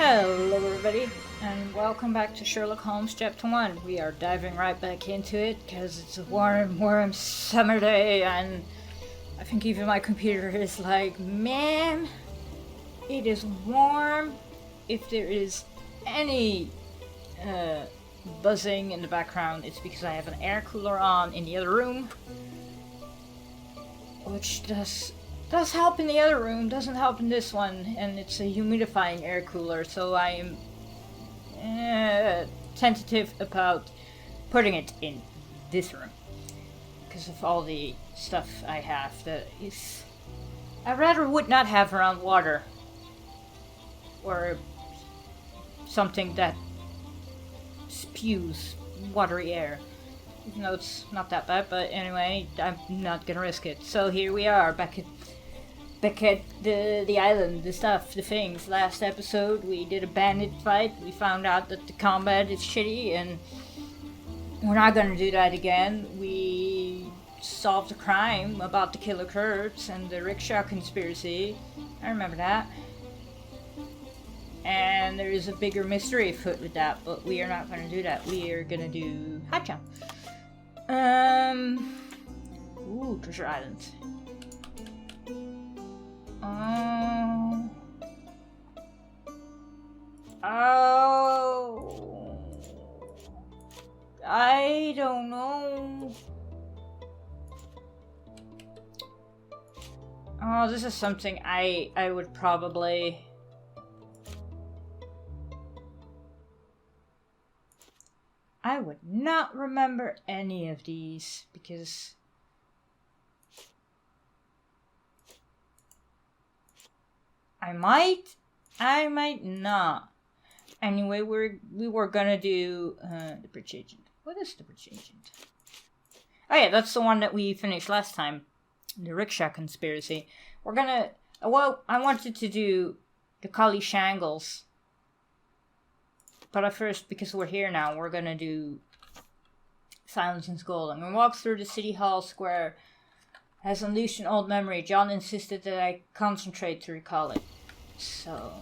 Hello everybody, and welcome back to Sherlock Holmes Chapter 1. We are diving right back into it, because it's a warm summer day, and I think even my computer is like, man, it is warm. If there is any buzzing in the background, it's because I have an air cooler on in the other room, which does help in the other room, doesn't help in this one, and it's a humidifying air cooler, so I am tentative about putting it in this room because of all the stuff I have that is I rather would not have around water or something that spews watery air. Even though it's not that bad, but anyway, I'm not gonna risk it. So here we are, back at the island, the stuff, the things. Last episode we did a bandit fight. We found out that the combat is shitty, and we're not gonna do that again. We solved a crime about the killer Kurds and the rickshaw conspiracy. I remember that. And there is a bigger mystery afoot with that, but we are not gonna do that. We are gonna do Hacha. Ooh, treasure island. Oh, I don't know. Oh, this is something I would probably. I would not remember any of these because I might not. Anyway, we were gonna do the bridge agent. What is the bridge agent? Oh yeah, that's the one that we finished last time. The rickshaw conspiracy. We're gonna. Well, I wanted to do the Kali Shangles. But at first, because we're here now, we're gonna do Silence and Gold. I'm gonna walk through the City Hall Square. Has unleashed an old memory. John insisted that I concentrate to recall it. So...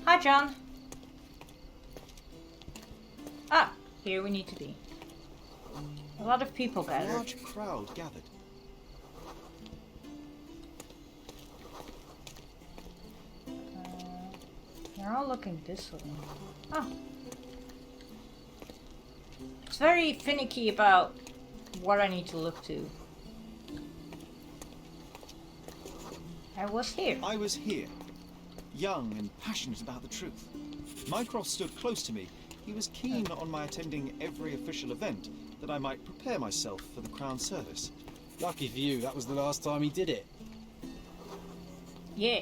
Hi, John. Ah, here we need to be. A lot of people gathered. A large crowd gathered. They're all looking this way. Oh. It's very finicky about what I need to look to. I was here. I was here. Young and passionate about the truth. Mycroft stood close to me. He was keen on my attending every official event, that I might prepare myself for the Crown service. Lucky for you, that was the last time he did it. Yeah.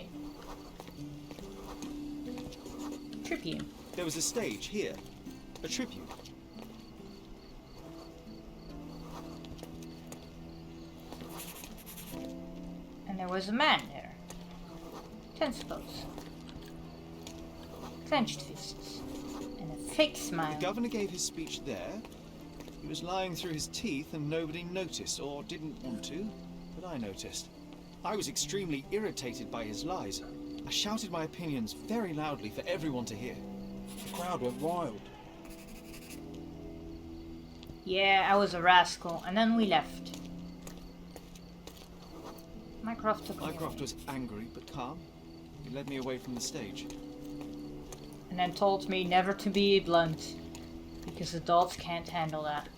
Tribune. There was a stage here. A tribune. And there was a man there. Tense pose. Clenched fists. And a fake smile. The governor gave his speech there. He was lying through his teeth and nobody noticed, or didn't want to, but I noticed. I was extremely irritated by his lies. I shouted my opinions very loudly for everyone to hear. The crowd went wild. Yeah, I was a rascal, and then we left. Mycroft took me Mycroft away. was angry but calm. He led me away from the stage. And then told me never to be blunt, because adults can't handle that.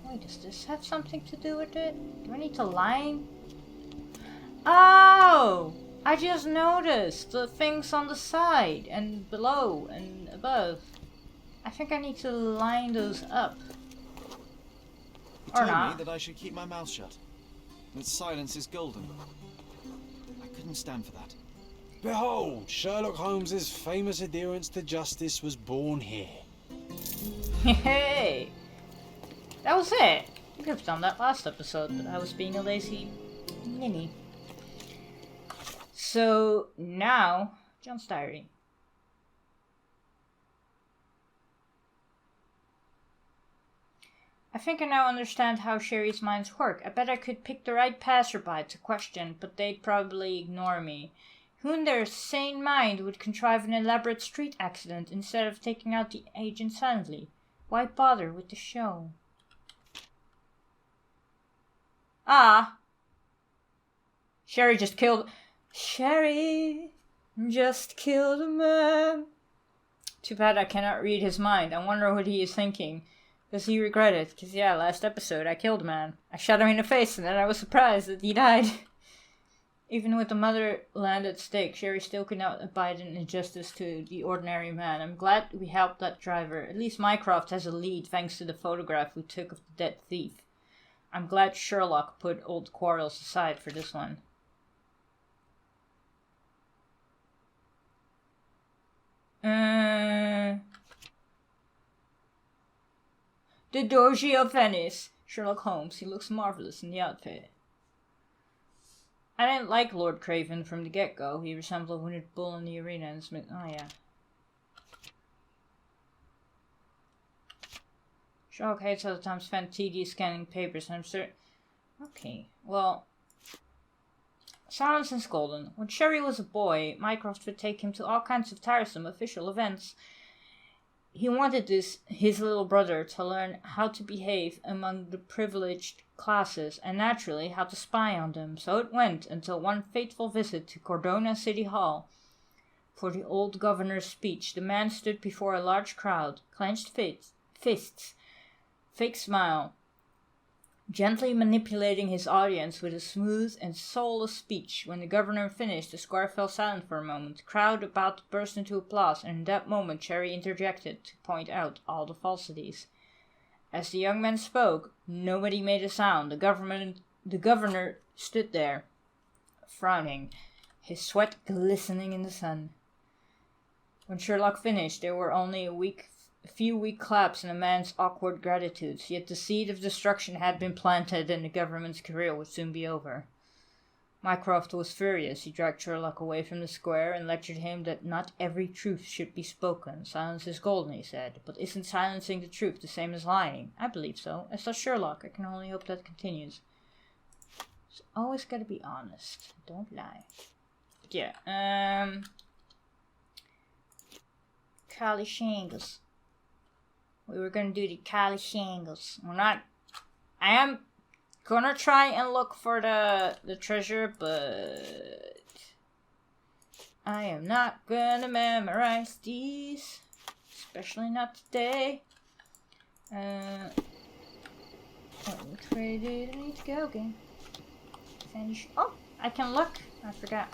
Wait, does this have something to do with it? Do I need to line? Oh! I just noticed the things on the side, and below, and above. I think I need to line those up. He Or told not. me that I should keep my mouth shut. That silence is golden. I couldn't stand for that. Behold, Sherlock Holmes's famous adherence to justice was born here. Hey! That was it! We could have done that last episode, but I was being a lazy ninny. So, now, John's diary. I think I now understand how Sherry's minds work. I bet I could pick the right passerby to question, but they'd probably ignore me. Who in their sane mind would contrive an elaborate street accident instead of taking out the agent silently? Why bother with the show? Ah! Sherry just killed a man. Too bad I cannot read his mind. I wonder what he is thinking. Does he regret it? Because, yeah, last episode I killed a man. I shot him in the face and then I was surprised that he died. Even with the motherland at stake, Sherry still could not abide in injustice to the ordinary man. I'm glad we helped that driver. At least Mycroft has a lead thanks to the photograph we took of the dead thief. I'm glad Sherlock put old quarrels aside for this one. The Doge of Venice. Sherlock Holmes. He looks marvelous in the outfit. I didn't like Lord Craven from the get-go. He resembled a wounded bull in the arena and Smith. Oh, yeah. Sherlock hates all the time spent tedious scanning papers, and I'm certain. Okay, well. Silence is golden. When Sherry was a boy, Mycroft would take him to all kinds of tiresome official events. He wanted his little brother to learn how to behave among the privileged classes and naturally how to spy on them. So it went until one fateful visit to Cordona City Hall. For the old governor's speech, the man stood before a large crowd, clenched fists, fake smile, gently manipulating his audience with a smooth and soulless speech. When the governor finished, the square fell silent for a moment. The crowd about to burst into applause, and in that moment Cherry interjected to point out all the falsities. As the young man spoke, nobody made a sound. The governor stood there, frowning, his sweat glistening in the sun. When Sherlock finished, there were only a few weak claps and a man's awkward gratitudes, yet the seed of destruction had been planted and the government's career would soon be over. Mycroft was furious. He dragged Sherlock away from the square and lectured him that not every truth should be spoken. Silence is golden, he said. But isn't silencing the truth the same as lying? I believe so. As does Sherlock. I can only hope that continues. It's always gotta be honest. Don't lie. Yeah, Kali Shangles. We were gonna do the Kali Shangles. I am gonna try and look for the treasure, but I am not gonna memorize these. Especially not today. Which way did I need to go again? Oh, I can look. I forgot.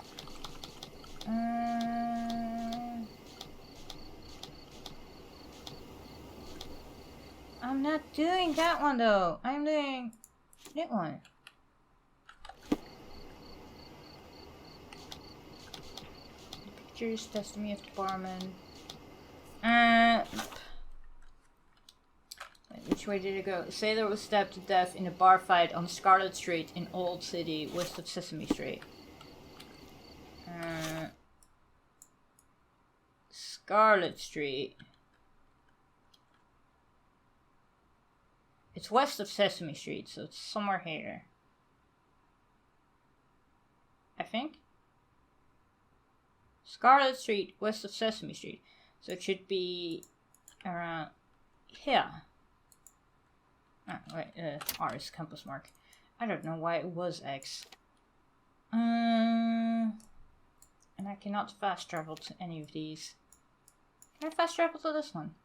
I'm not doing that one though. I'm doing that one. Pictures, testimony of the barman. Wait, which way did it go? A sailor was stabbed to death in a bar fight on Scarlet Street in Old City, west of Sesame Street. Scarlet Street. It's west of Sesame Street, so it's somewhere here. I think. Scarlet Street, west of Sesame Street. So it should be around here. Oh, wait, R is compass mark. I don't know why it was X. And I cannot fast travel to any of these. Can I fast travel to this one?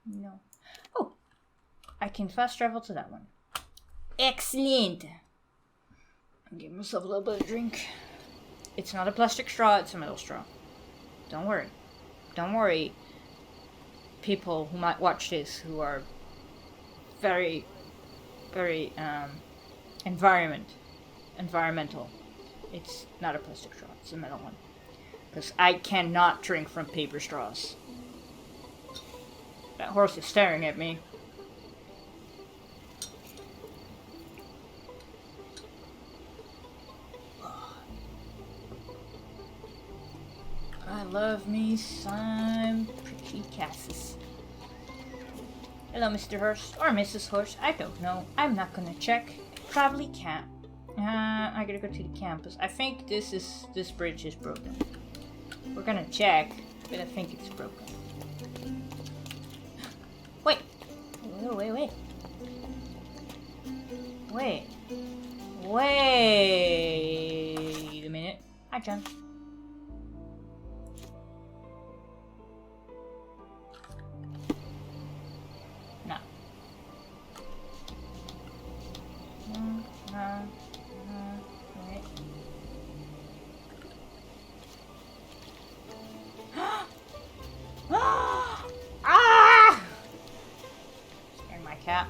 No. Oh! I can fast travel to that one. Excellent! I'll give myself a little bit of drink. It's not a plastic straw, it's a metal straw. Don't worry. Don't worry, people who might watch this who are very, very environmental. It's not a plastic straw, it's a metal one. Because I cannot drink from paper straws. That horse is staring at me. I love me some pretty Cassis. Hello, Mr. Horse. Or Mrs. Horse. I don't know. I'm not gonna check. Probably can't. I gotta go to the campus. I think this bridge is broken. We're gonna check, but I think it's broken. Wait. Wait. Wait a minute. Hi, John. No. Wait. Ah! Scared my cat.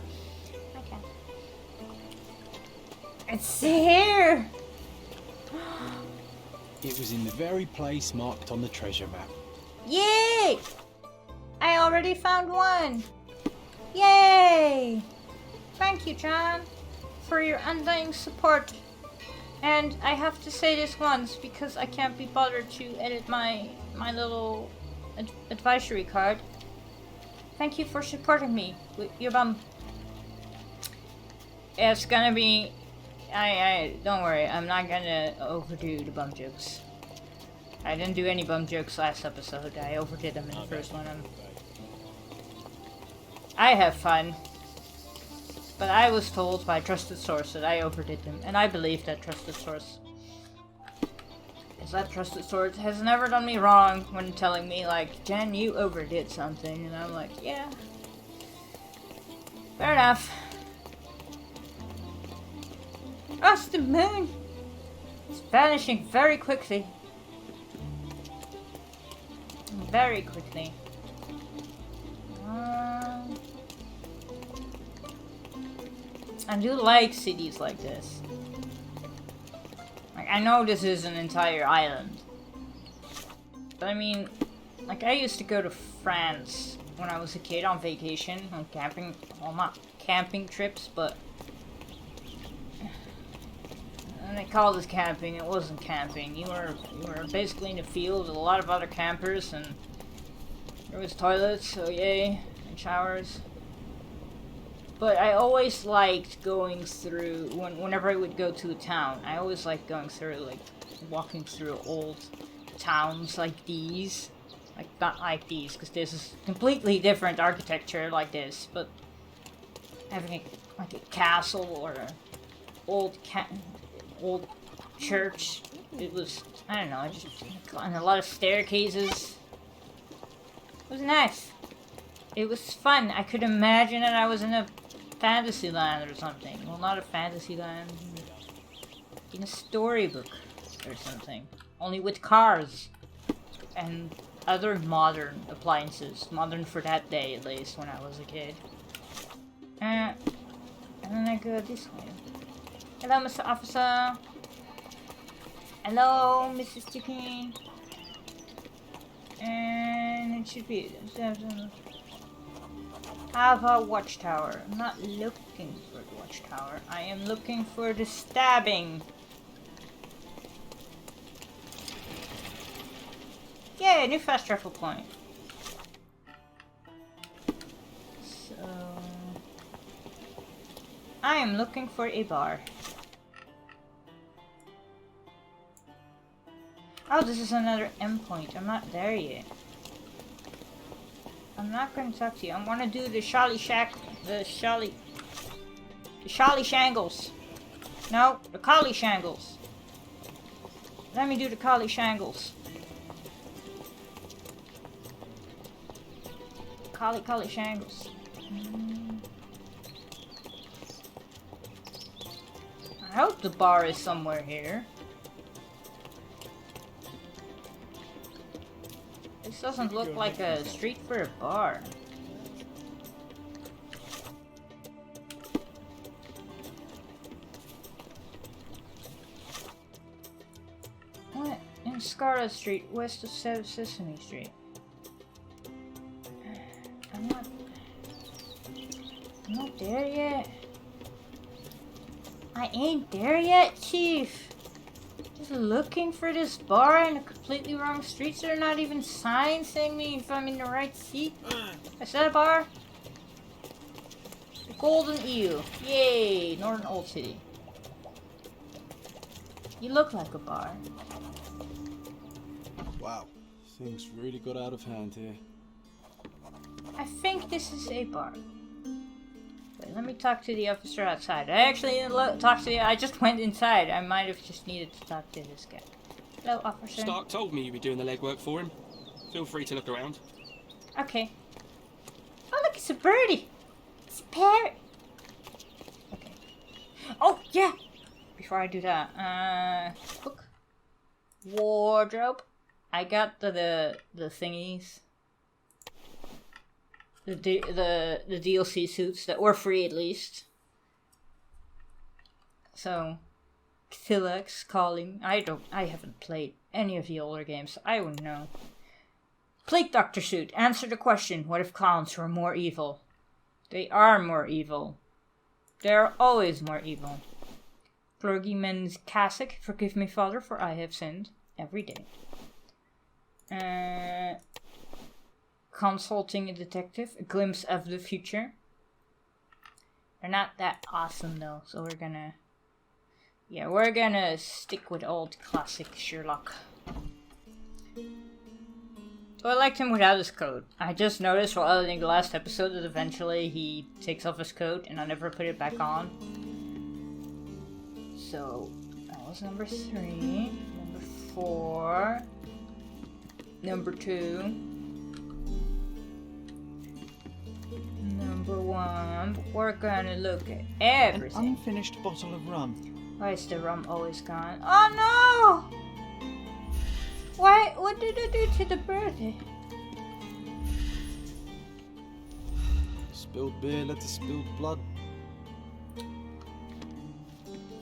My cat. It's here! It was in the very place marked on the treasure map. Yay! I already found one! Yay! Thank you, John, for your undying support. And I have to say this once because I can't be bothered to edit my little advisory card. Thank you for supporting me with your bum. It's gonna be... I don't worry, I'm not gonna overdo the bum jokes. I didn't do any bum jokes last episode. I overdid them in the first one. I have fun. But I was told by a trusted source that I overdid them, and I believe that trusted source. Because that trusted source has never done me wrong when telling me, like, Jen, you overdid something, and I'm like, yeah. Fair enough. Oh, it's the moon! It's vanishing very quickly. Very quickly. I do like cities like this. Like, I know this is an entire island. But I mean, like, I used to go to France when I was a kid on vacation, on camping, well, not camping trips, but... And they called this camping, it wasn't camping. You were basically in the field with a lot of other campers, and there was toilets, so yay, and showers. But I always liked going through, whenever I would go to a town, I always liked going through, like, walking through old towns like these. Like, not like these, because this is completely different architecture like this, but having like a castle or an old church, it was, I don't know, and a lot of staircases. It was nice. It was fun. I could imagine that I was in a fantasy land or something. Well, not a fantasy land. In a storybook or something. Only with cars. And other modern appliances. Modern for that day, at least, when I was a kid. And then I go this way. Hello, Mr. Officer. Hello, Mrs. Chicken. And it should be... Have a watchtower. I'm not looking for the watchtower. I am looking for the stabbing. Yay, new fast travel point. So... I am looking for a bar. Oh, this is another endpoint. I'm not there yet. I'm not going to talk to you. I want to do the Shally Shangles. No, the Collie Shangles. Let me do the Collie Shangles. Collie Shangles. I hope the bar is somewhere here. This doesn't look like a street for a bar. What? In Scarlet Street, west of Sesame Street. I'm not there yet. I ain't there yet, Chief. Just looking for this bar in a completely wrong streets. There are not even signs saying me if I'm in the right seat. Is that a bar? Golden eel. Yay! Northern Old City. You look like a bar. Wow, things really got out of hand here. I think this is a bar. Wait, let me talk to the officer outside. I actually didn't talk to the... I just went inside. I might have just needed to talk to this guy. Hello, officer. Stark told me you'd be doing the legwork for him. Feel free to look around. Okay. Oh, look, it's a birdie. It's a parrot. Okay. Oh, yeah. Before I do that, book. Wardrobe. I got the thingies. The DLC suits that were free at least. So, Thilax calling. I haven't played any of the older games, so I wouldn't know. Plague Doctor suit. Answer the question, what if clowns were more evil? They are more evil. They're always more evil. Clergyman's cassock. Forgive me, Father, for I have sinned. Every day. Consulting a detective. A glimpse of the future. They're not that awesome though, so we're gonna... Yeah, we're gonna stick with old classic Sherlock. So I liked him without his coat. I just noticed while editing the last episode that eventually he takes off his coat and I never put it back on. So, that was number 3. Number 4. Number 2. Number 1. We're gonna look at everything. An unfinished bottle of rum. Why is the rum always gone? Oh no! Why? What did I do to the birdie? Spilled beer led to spilled blood.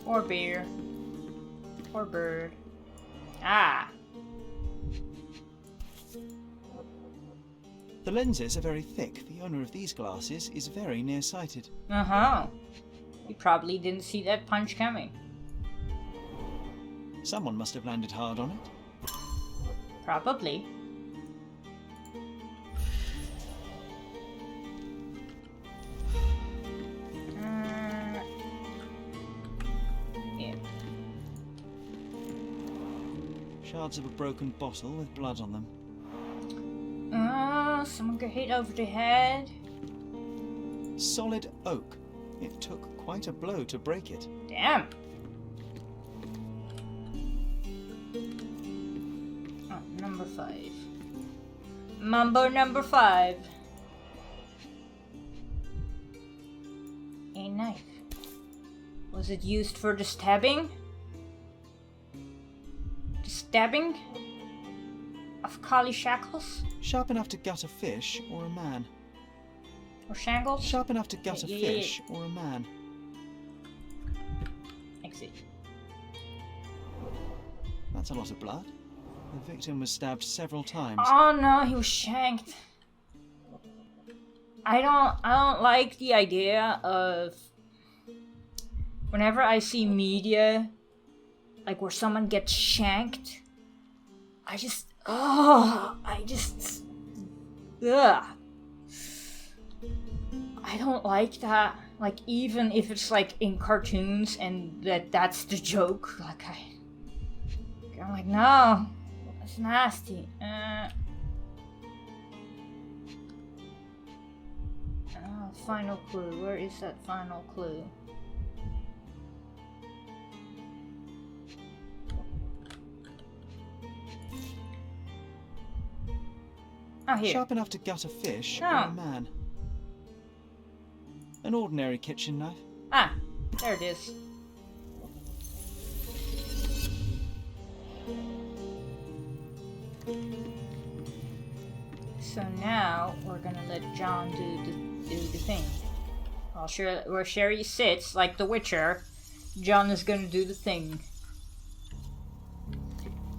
Or beer. Or bird. Ah! The lenses are very thick. The owner of these glasses is very nearsighted. Uh-huh. You probably didn't see that punch coming. Someone must have landed hard on it. Probably. Yeah. Shards of a broken bottle with blood on them. Someone got hit over the head. Solid oak. It took quite a blow to break it. Damn. Oh, number 5. Mambo number 5. A knife. Was it used for the stabbing? The stabbing? Of Kali Shackles? Sharp enough to gut a fish or a man. Or Shangles? Sharp enough to gut a Yeah. fish or a man. Exit. That's a lot of blood. The victim was stabbed several times. Oh no, he was shanked. I don't like the idea of whenever I see media like where someone gets shanked, ugh. I don't like that. Like, even if it's like in cartoons and that's the joke, like I'm like, no, that's nasty. Final clue. Where is that final clue? Oh, here. Sharp enough to gut a fish or Oh. a man. An ordinary kitchen knife. Ah, there it is. So now we're gonna let John do the thing. Well, sure, where Sherry sits, like the Witcher, John is gonna do the thing.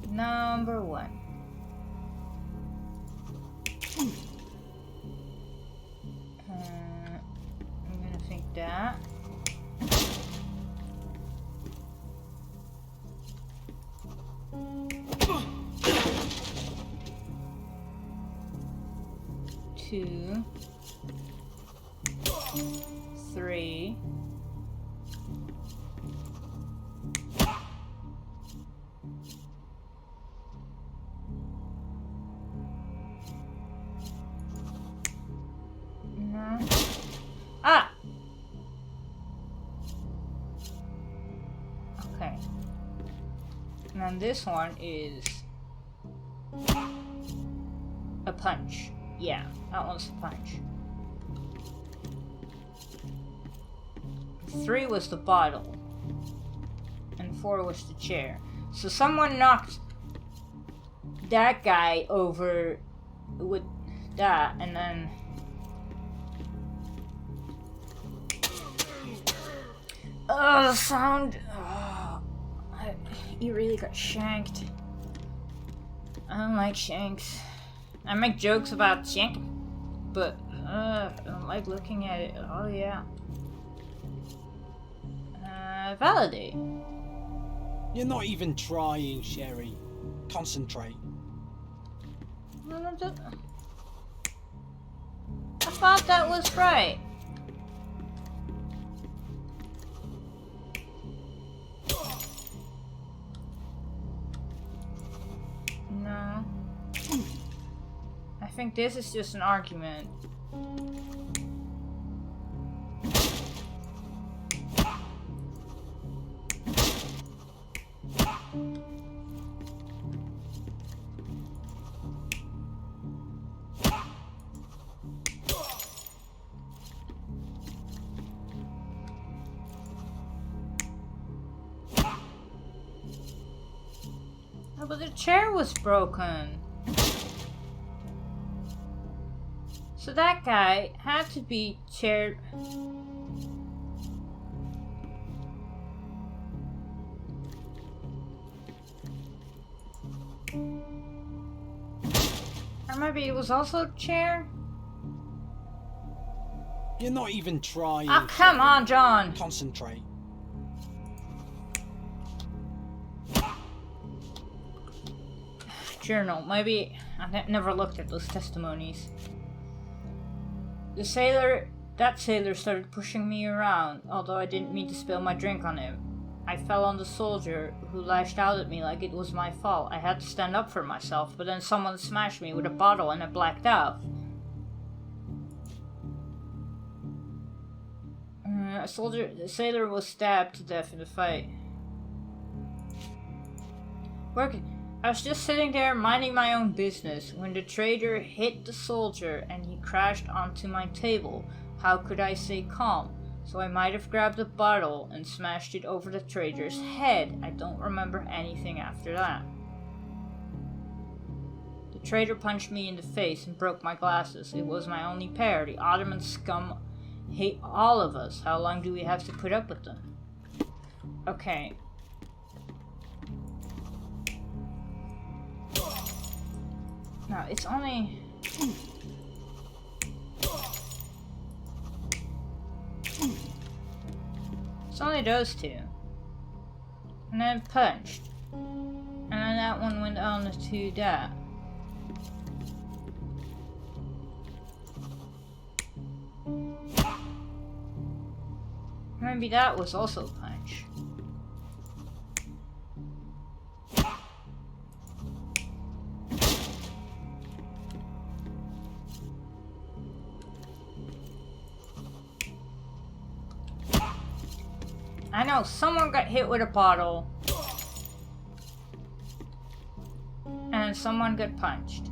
Number 1. I'm gonna think that. Two. 3. No. Ah! Okay. And then this one is a punch. Yeah, that one's a punch. 3 was the bottle. And 4 was the chair. So someone knocked that guy over with that, and then... Oh, the sound! Oh, you really got shanked. I don't like shanks. I make jokes about shanking, but I don't like looking at it. Oh yeah. Validate. You're not even trying, Sherry. Concentrate. I thought that was right. No. I think this is just an argument. Oh, but the chair was broken. So that guy had to be chair. Or maybe it was also a chair? You're not even trying. Oh, come on, John! Concentrate. Journal. Maybe I never looked at those testimonies. That sailor started pushing me around, although I didn't mean to spill my drink on him. I fell on the soldier, who lashed out at me like it was my fault. I had to stand up for myself, but then someone smashed me with a bottle and I blacked out. The sailor was stabbed to death in the fight. I was just sitting there minding my own business when the trader hit the soldier and he crashed onto my table. How could I stay calm? So I might have grabbed a bottle and smashed it over the trader's head. I don't remember anything after that. The trader punched me in the face and broke my glasses. It was my only pair. The Ottoman scum hate all of us. How long do we have to put up with them? Okay. No, it's only... It's only those two. And then punched. And then that one went on to that. Maybe that was also a punch. I know, someone got hit with a bottle. And someone got punched.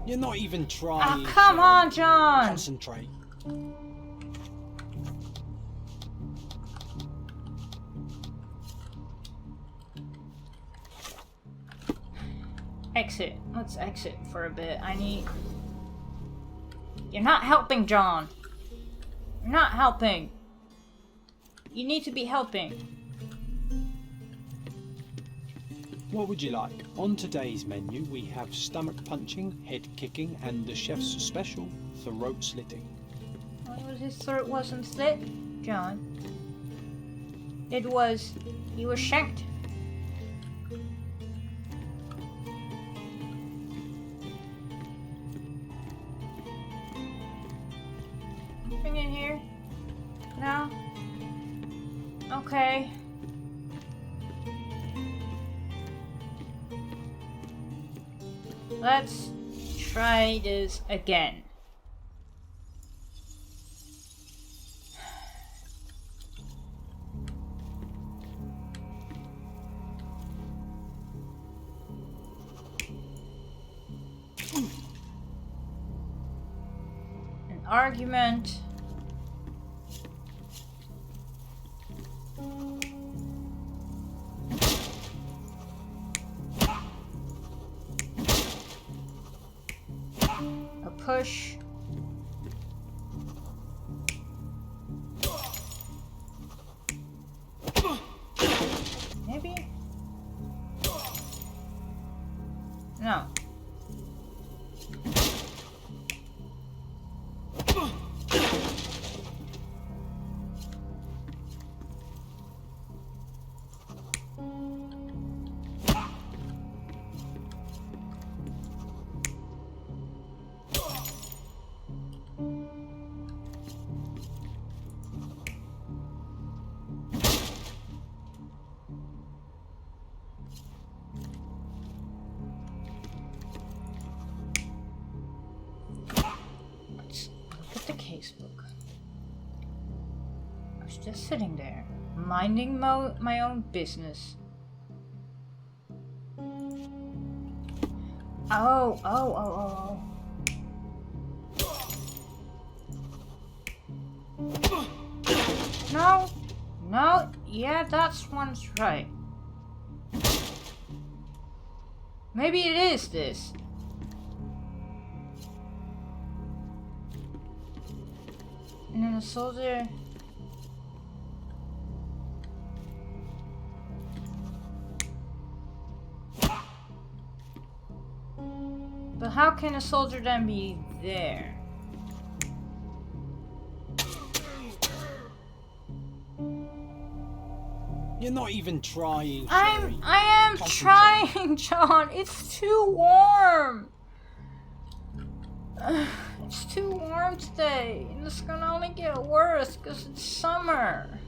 You're not even trying. Oh, come on, John! Concentrate. Exit. Let's exit for a bit. You're not helping, John. You're not helping. You need to be helping. What would you like? On today's menu, we have stomach punching, head kicking, and the chef's special, throat slitting. What was his throat wasn't slit, John? It was. He was shanked. here? No? Okay. Let's try this again. An argument. A push. Maybe? No. Let's look at the casebook. I was just sitting there, minding my own business. Oh. No, yeah, that's one's right. Maybe it is this. And then the soldier. But how can a soldier then be there? You're not even trying, Sherry. I am trying, John. It's too warm. It's too warm today, and it's gonna only get worse because it's summer.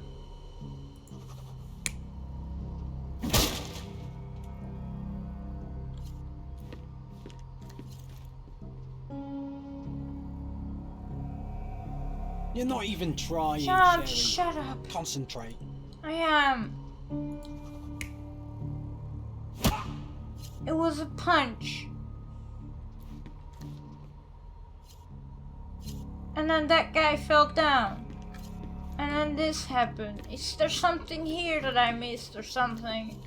You're not even trying, John, Sherry. shut up. Concentrate. I am. It was a punch. And then that guy fell down. And then this happened. Is there something here that I missed or something?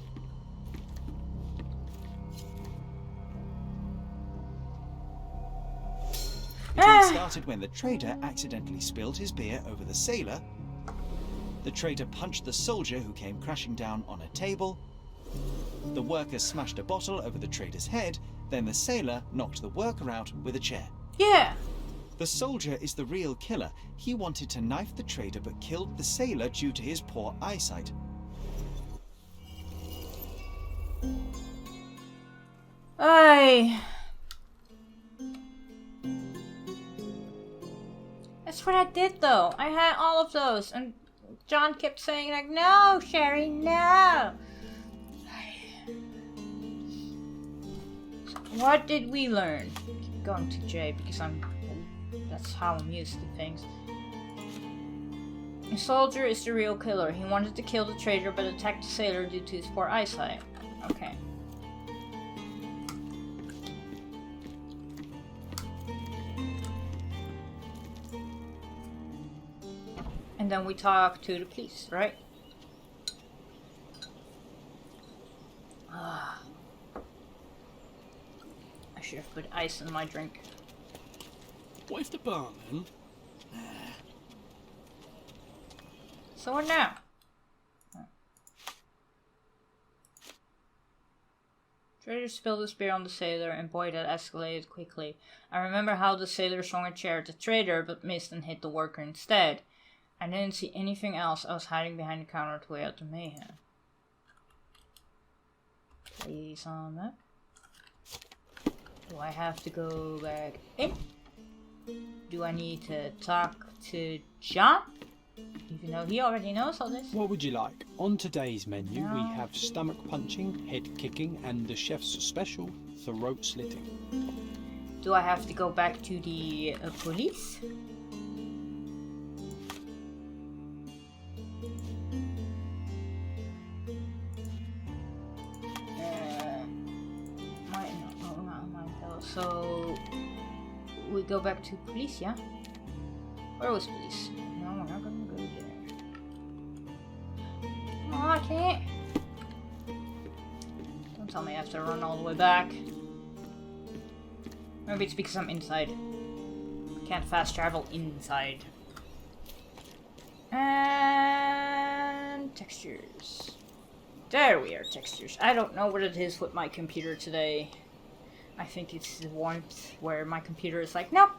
It all started when the trader accidentally spilled his beer over the sailor. The trader punched the soldier who came crashing down on a table. The worker smashed a bottle over the trader's head. Then the sailor knocked the worker out with a chair. Yeah. The soldier is the real killer. He wanted to knife the trader but killed the sailor due to his poor eyesight. That's what I did though. I had all of those and John kept saying like, no, Sherry, no. What did we learn? Keep going to J because that's how I'm used to things. The soldier is the real killer. He wanted to kill the trader but attacked the sailor due to his poor eyesight. Okay. And then we talk to the police, right? I should have put ice in my drink. What if the barman? So what now? Trader spilled his beer on the sailor, and boy, that escalated quickly. I remember how the sailor swung a chair at the trader, but missed and hit the worker instead. I didn't see anything else. I was hiding behind the counter to weigh out the mayhem. Please on that. Do I have to go back in? Do I need to talk to John? Even though he already knows all this. What would you like? On today's menu, we No. have stomach punching, head kicking, and the chef's special, throat slitting. Do I have to go back to the police? So we go back to police, yeah? Where was police? No, we're not gonna go there. Oh, I can't. Don't tell me I have to run all the way back. Maybe it's because I'm inside. I can't fast travel inside. And textures. There we are, textures. I don't know what it is with my computer today. I think it's the warmth where my computer is like, nope,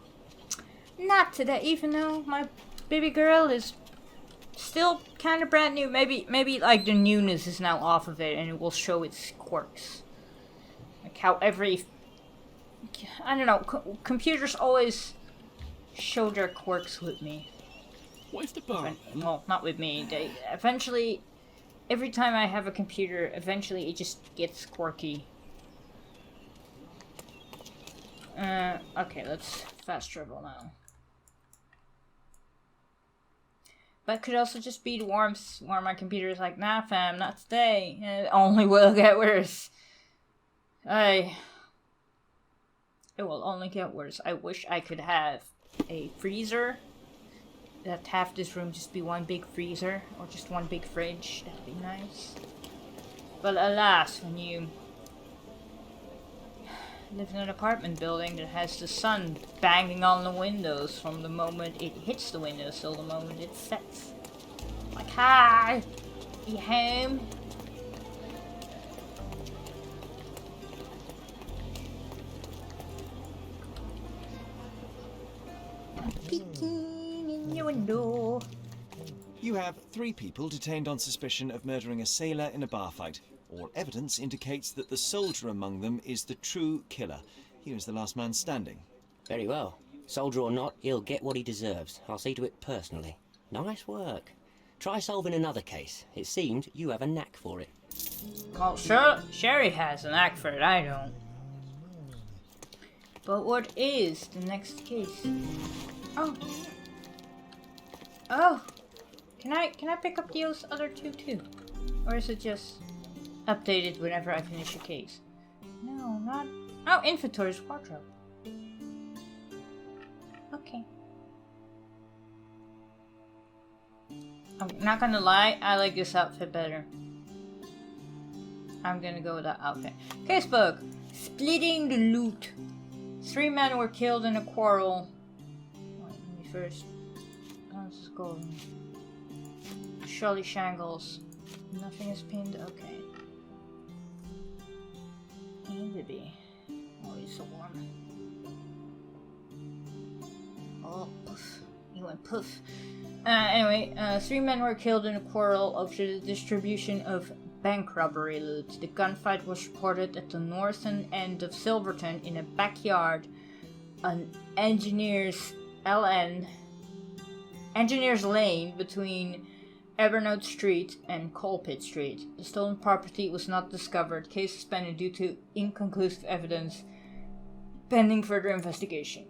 not today. Even though my baby girl is still kind of brand new. Maybe like the newness is now off of it and it will show its quirks. Like how every, I don't know, computers always show their quirks with me. What if the bar? Well, not with me. They eventually, every time I have a computer, eventually it just gets quirky. Okay, let's fast travel now. But it could also just be the warmth where my computer is like, nah fam, not today. It only will get worse. It will only get worse. I wish I could have a freezer. That half this room just be one big freezer. Or just one big fridge. That'd be nice. But alas, when you live in an apartment building that has the sun banging on the windows from the moment it hits the windows till the moment it sets. Like, hi! You home? I'm peeking in your window. You have 3 people detained on suspicion of murdering a sailor in a bar fight. All evidence indicates that the soldier among them is the true killer. He was the last man standing. Very well. Soldier or not, he'll get what he deserves. I'll see to it personally. Nice work. Try solving another case. It seems you have a knack for it. Well, Sherry has a knack for it, I don't. But what is the next case? Oh. Oh. Can I pick up those other 2 too? Or is it just updated whenever I finish a case? No, not... Oh, inventory's wardrobe. Okay. I'm not gonna lie, I like this outfit better. I'm gonna go with that outfit. Casebook. Splitting the loot. 3 men were killed in a quarrel. Wait, let me first. Let's go. Shirley Shangles. Nothing is pinned. Okay. And Libby. Oh, he's so warm. Oh, poof. He went poof. Anyway, 3 men were killed in a quarrel over the distribution of bank robbery loot. The gunfight was reported at the northern end of Silverton in a backyard on Engineers Lane between Evernote Street and Colpit Street. The stolen property was not discovered. Case suspended due to inconclusive evidence. Pending further investigation.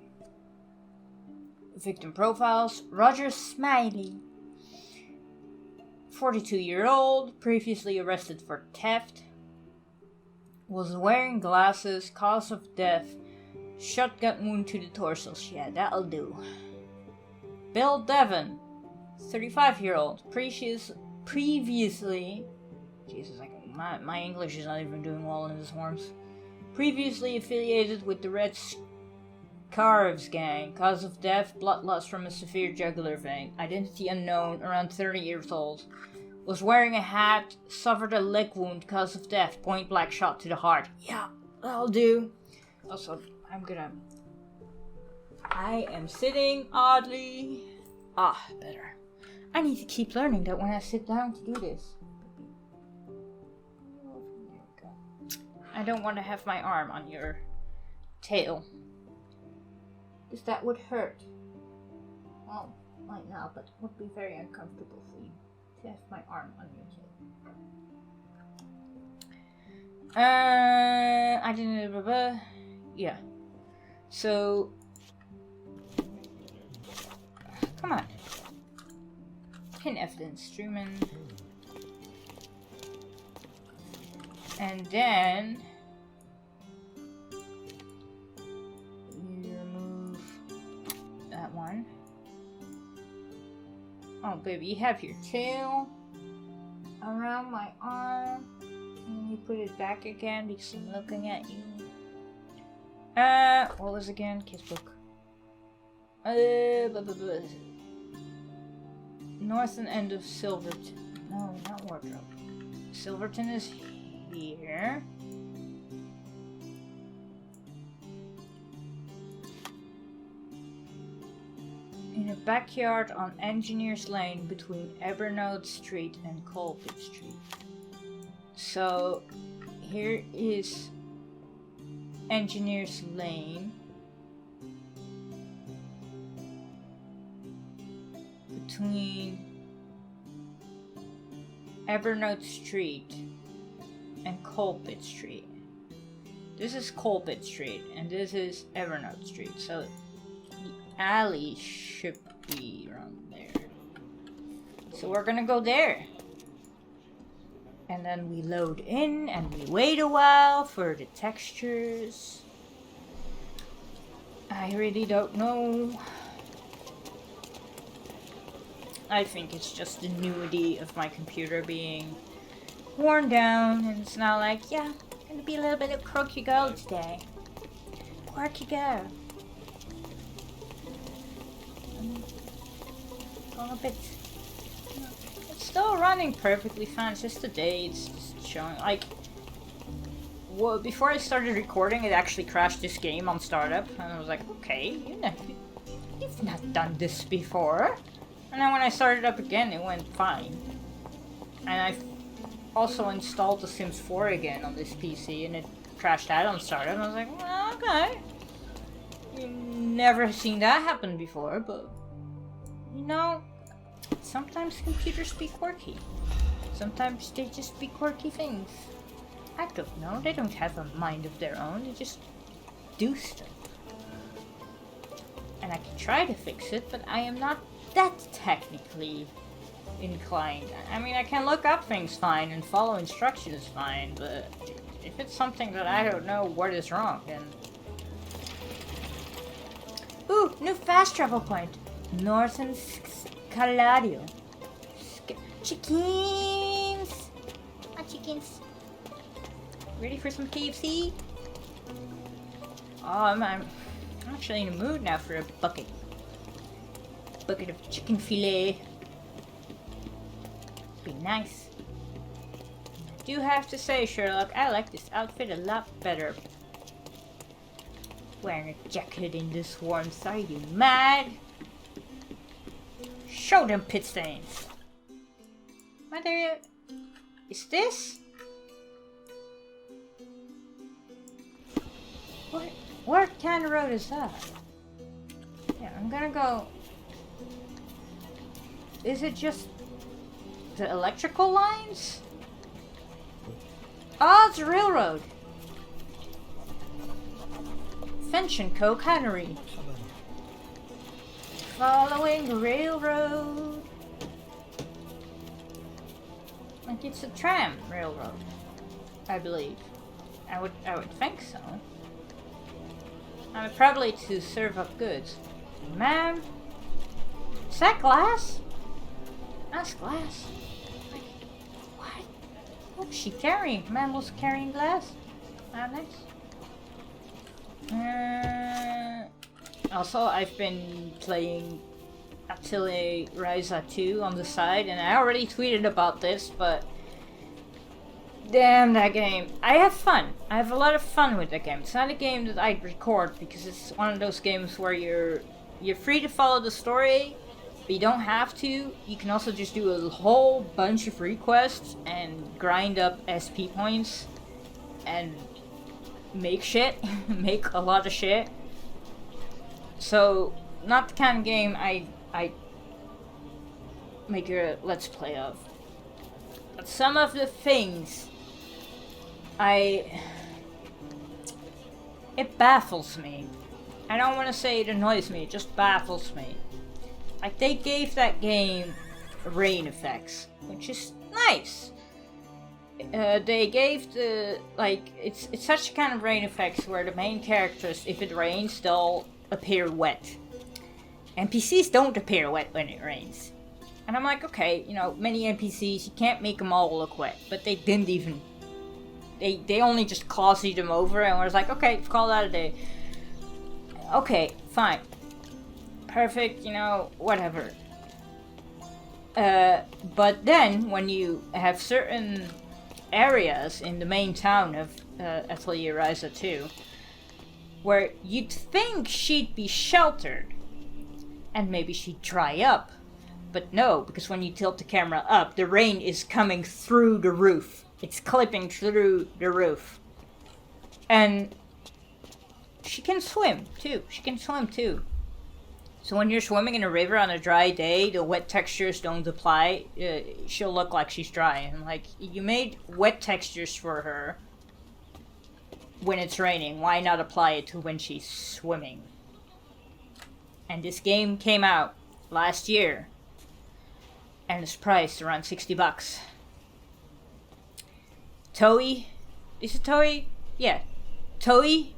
Victim profiles. Roger Smiley. 42-year-old. Previously arrested for theft. Was wearing glasses. Cause of death. Shotgun wound to the torso. Yeah, that'll do. Bill Devon. 35-year-old. Previously... Jesus, my English is not even doing well in this forms. Previously affiliated with the Red Scarves gang. Cause of death, blood loss from a severe jugular vein. Identity unknown, around 30 years old. Was wearing a hat, suffered a leg wound, cause of death, point blank shot to the heart. Yeah, that'll do. Also, I am sitting oddly. Ah, better. I need to keep learning that when I sit down to do this. I don't want to have my arm on your tail. Because that would hurt. Well, might not, but would be very uncomfortable for you to have my arm on your tail. I didn't. Yeah. So. Come on. Pin evidence, Truman. And then. You remove that one. Oh, baby, you have your tail around my arm. And you put it back again because I'm looking at you. What was again? Casebook. Northern end of Silverton. No, not Wardrobe. Silverton is here. In a backyard on Engineers Lane between Evernote Street and Colpit Street. So, here is Engineers Lane. Between Evernote Street and Colpit Street. This is Colpit Street and this is Evernote Street. So the alley should be around there. So we're gonna go there. And then we load in and we wait a while for the textures. I really don't know. I think it's just the nudity of my computer being worn down, and it's not like, yeah, gonna be a little bit of quirky girl today. Quirky girl. Going a bit. It's still running perfectly fine. It's just today it's just showing like. Well, before I started recording, it actually crashed this game on startup, and I was like, okay, you've not done this before. And then when I started up again, it went fine. And I also installed The Sims 4 again on this PC, and it crashed out on startup. And I was like, well, okay. Never seen that happen before, but you know, sometimes computers be quirky. Sometimes they just be quirky things. I don't know. They don't have a mind of their own. They just do stuff. And I can try to fix it, but I am not that technically inclined. I mean, I can look up things fine and follow instructions fine, but if it's something that I don't know what is wrong, then... Ooh, new fast travel point. Northern Scalario. Chickens! Ah, chickens. Ready for some KFC? Oh, I'm actually in the mood now for a bucket of chicken fillet. Be nice. I do have to say, Sherlock, I like this outfit a lot better. Wearing a jacket in this warmth, are you mad? Show them pit stains. Mother, is this? What kind of road is that? Yeah, I'm gonna go. Is it just the electrical lines? Oh, it's a railroad. Fenchonco Cannery. Following the railroad. Like it's a tram railroad, I believe. I would think so. Probably to serve up goods. Ma'am? Is that glass? That's glass. Like, what? What was she carrying? Man was carrying glass? Ah, nice. Also, I've been playing Atelier Ryza 2 on the side, and I already tweeted about this, but damn that game. I have fun. I have a lot of fun with that game. It's not a game that I'd record because it's one of those games where you're free to follow the story, but you don't have to. You can also just do a whole bunch of requests and grind up SP points and make shit. Make a lot of shit. So, not the kind of game I make a let's play of. But some of the things it baffles me. I don't want to say it annoys me, it just baffles me. Like, they gave that game rain effects, which is nice. They gave the, like, it's such a kind of rain effects where the main characters, if it rains, they'll appear wet. NPCs don't appear wet when it rains. And I'm like, okay, you know, many NPCs, you can't make them all look wet, but they didn't even, they only just glossy them over, and was like, okay, call that a day. Okay, fine. Perfect, you know, whatever. But then, when you have certain areas in the main town of Atelier Ryza 2, where you'd think she'd be sheltered, and maybe she'd dry up. But no, because when you tilt the camera up, the rain is coming through the roof. It's clipping through the roof. And she can swim, too. So when you're swimming in a river on a dry day, the wet textures don't apply. She'll look like she's dry. And like, you made wet textures for her when it's raining. Why not apply it to when she's swimming? And this game came out last year. And it's priced around $60. Toei? Is it Toei? Yeah. Toei?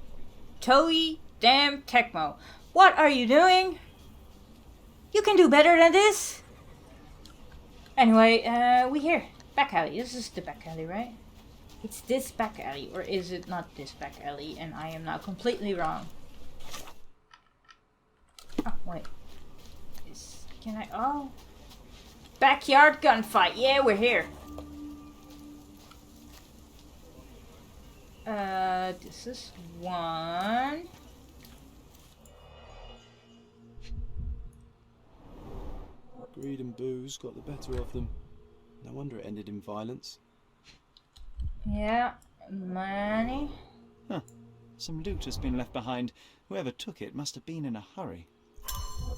Damn Tecmo. What are you doing? You can do better than this. Anyway, we here. Back alley. This is the back alley, right? It's this back alley. Or is it not this back alley? And I am now completely wrong. Oh, wait. Can I... Oh. Backyard gunfight. Yeah, we're here. This is one. Greed and booze got the better of them. No wonder it ended in violence. Yeah, money. Huh. Some loot has been left behind. Whoever took it must have been in a hurry.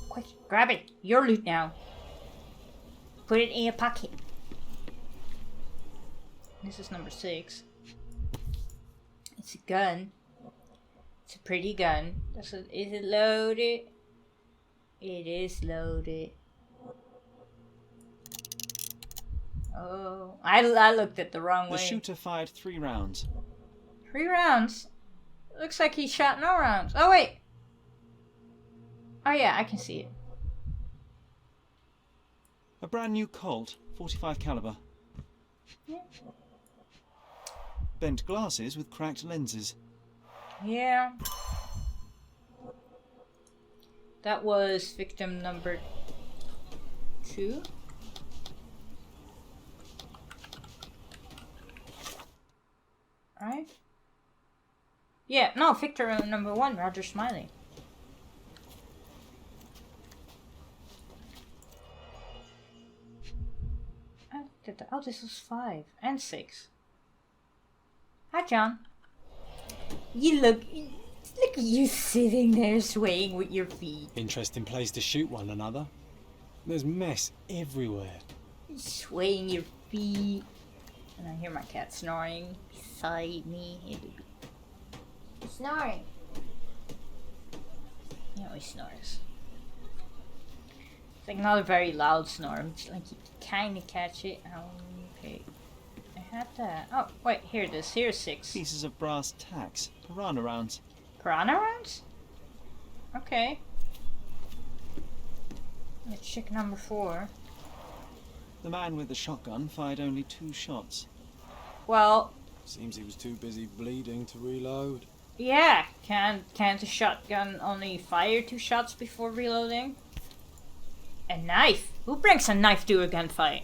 Quick, grab it. Your loot now. Put it in your pocket. This is number 6. It's a gun. It's a pretty gun. Is it loaded? It is loaded. Oh, I looked at the wrong way. The shooter fired 3 rounds. 3 rounds? Looks like he shot no rounds. Oh, wait. Oh, yeah, I can see it. A brand new Colt, 45 caliber. Yeah. Bent glasses with cracked lenses. Yeah. That was victim number 2. Right? Yeah, no, victim number 1, Roger Smiley. Oh, this was 5 and 6. Hi, John. Look at you sitting there swaying with your feet. Interesting place to shoot one another. There's mess everywhere. Swaying your feet. And I hear my cat snoring beside me. Snoring. He always snores. It's like not a very loud snore. It's like you kind of catch it. Okay. I had that. Oh, wait, here it is. Here's 6. Pieces of brass tacks. Piranha rounds. Piranha rounds? Okay. Let's check number 4. The man with the shotgun fired only 2 shots. Well... Seems he was too busy bleeding to reload. Yeah, can't a shotgun only fire 2 shots before reloading? A knife? Who brings a knife to a gunfight?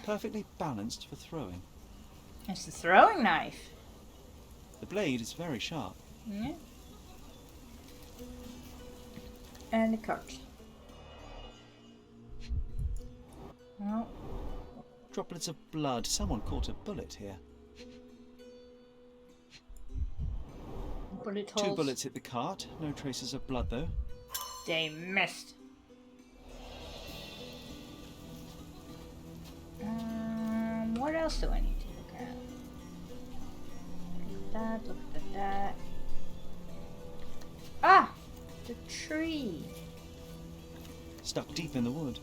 Perfectly balanced for throwing. It's the throwing knife. The blade is very sharp. Yeah. And the cart. Oh. Droplets of blood. Someone caught a bullet here. Bullet holes. 2 bullets hit the cart. No traces of blood, though. They missed. What else do I need to look at? Look at that. Ah! The tree. Stuck deep in the wood.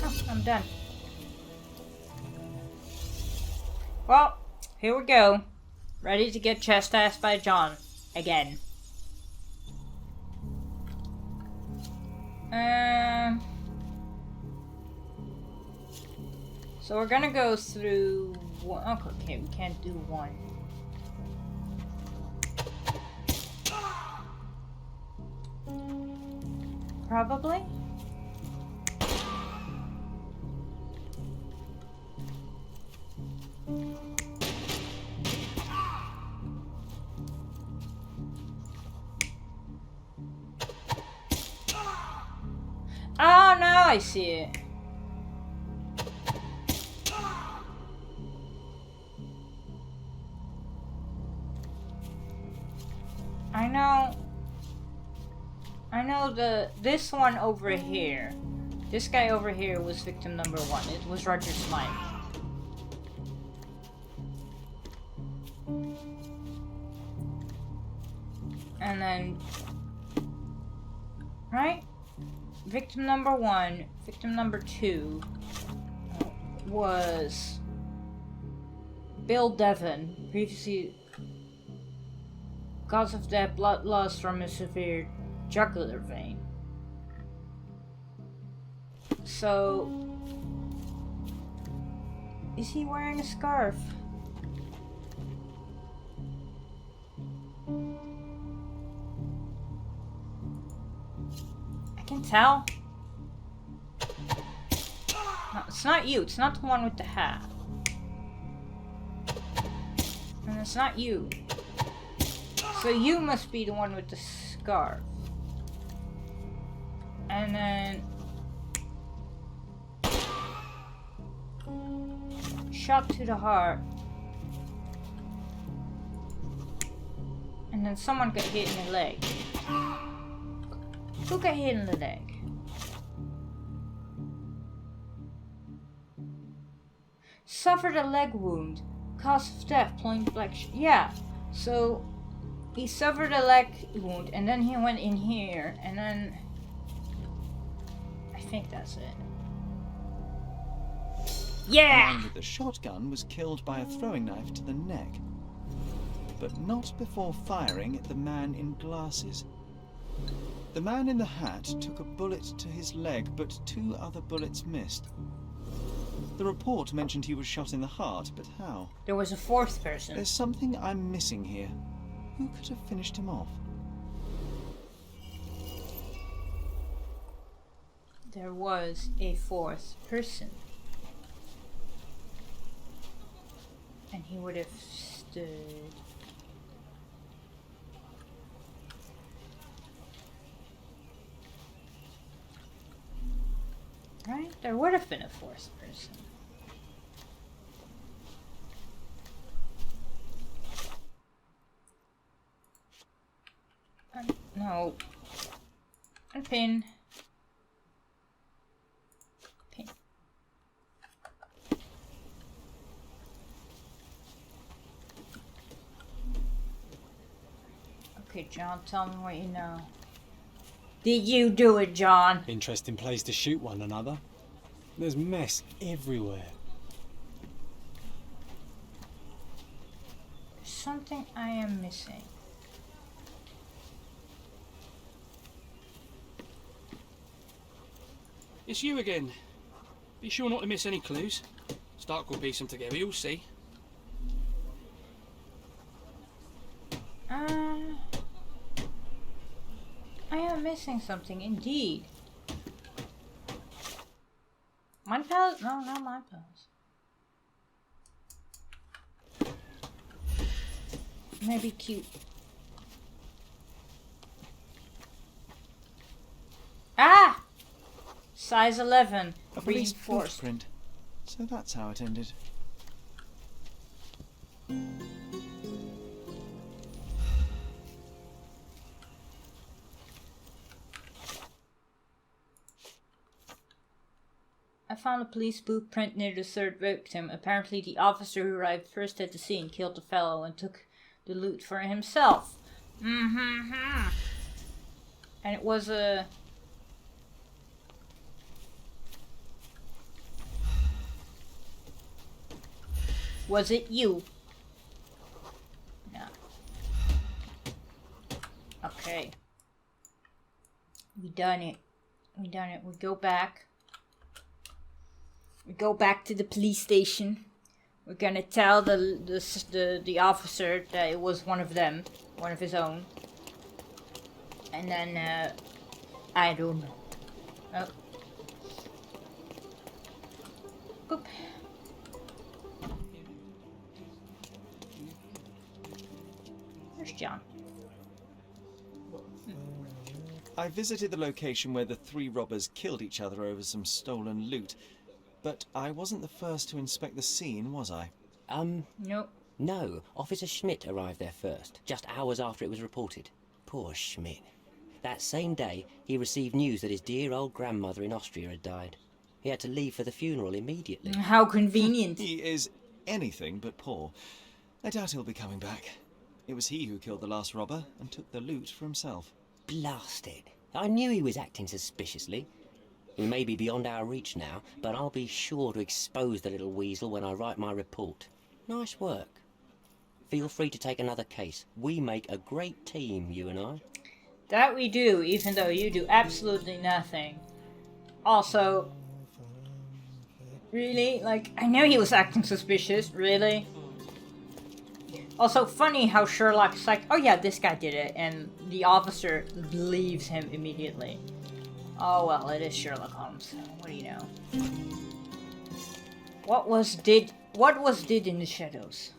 Oh, I'm done. Well, here we go. Ready to get chastised by John. Again. So we're gonna go through one. Okay, we can't do one. Probably. Oh, now I see it. I know this one over here. This guy over here was victim number 1. It was Roger Smiley. And then, right? Victim number 1, victim number 2 was Bill Devon, previously cause of death, blood loss from a severe jugular vein. So, is he wearing a scarf? I can tell. No, it's not you. It's not the one with the hat. And it's not you. So you must be the one with the scarf. And then shot to the heart. And then someone got hit in the leg. Who got hit in the leg? Suffered a leg wound. Cause of death, point blank. Yeah, so he suffered a leg wound and then he went in here and then I think that's it. Yeah! The man with the shotgun was killed by a throwing knife to the neck, but not before firing at the man in glasses. The man in the hat took a bullet to his leg, but 2 other bullets missed. The report mentioned he was shot in the heart, but how? There was a 4th person. There's something I'm missing here. Who could have finished him off? There was a 4th person. And he would have stood. Right? There would have been a 4th person. No. And pin. Pin. Okay, John, tell me what you know. Did you do it, John? Interesting place to shoot one another. There's mess everywhere. There's something I am missing. It's you again. Be sure not to miss any clues. Stark will piece them together, you'll see. I am missing something, indeed. Mind pals? No, not mind pals. Maybe cute. Ah! Size 11. A police Reinforced. footprint. So that's how it ended. found a police blueprint near the third victim. Apparently the officer who arrived first at the scene killed the fellow and took the loot for himself. And it was a... Was it you? No. Okay. We done it. We done it. We go back. We go back to the police station. We're gonna tell the officer that it was one of them, one of his own. And then I don't know. Oh. Boop. Where's John? I visited the location where the 3 robbers killed each other over some stolen loot, but I wasn't the first to inspect the scene, was I? Nope. No. Officer Schmidt arrived there first, just hours after it was reported. Poor Schmidt. That same day, he received news that his dear old grandmother in Austria had died. He had to leave for the funeral immediately. How convenient. He is anything but poor. I doubt he'll be coming back. It was he who killed the last robber and took the loot for himself. Blasted. I knew he was acting suspiciously. We may be beyond our reach now, but I'll be sure to expose the little weasel when I write my report. Nice work. Feel free to take another case. We make a great team, you and I. That we do, even though you do absolutely nothing. Also, really? Like, I know he was acting suspicious, really? Also, funny how Sherlock's like, oh yeah, this guy did it, and the officer believes him immediately. Oh well, it is Sherlock Holmes. What do you know? What was did in the shadows?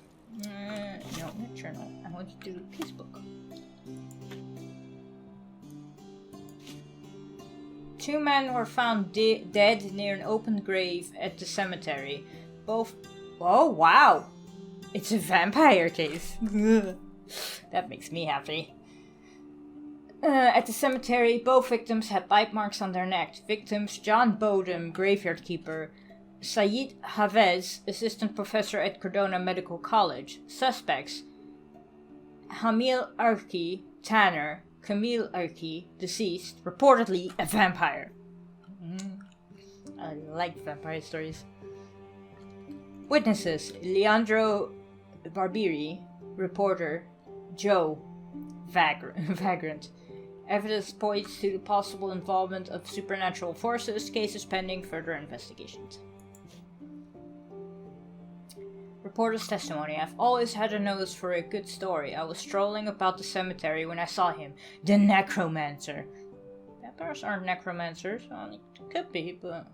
No, not journal. I want to do Casebook. 2 men were found dead near an open grave at the cemetery. Both... Oh, wow! It's a vampire case. That makes me happy. At the cemetery, both victims had bite marks on their neck. Victims John Bodum, graveyard keeper. Said Havez, assistant professor at Cardona Medical College. Suspects Hamil Arki, tanner. Camille Arki, deceased, reportedly a vampire. I like vampire stories. Witnesses: Leandro Barbieri, reporter. Joe, vagrant. Evidence points to the possible involvement of supernatural forces. Cases pending further investigations. Reporter's testimony. I've always had a nose for a good story. I was strolling about the cemetery when I saw him. The necromancer. Vampires aren't necromancers. Well, it could be, but...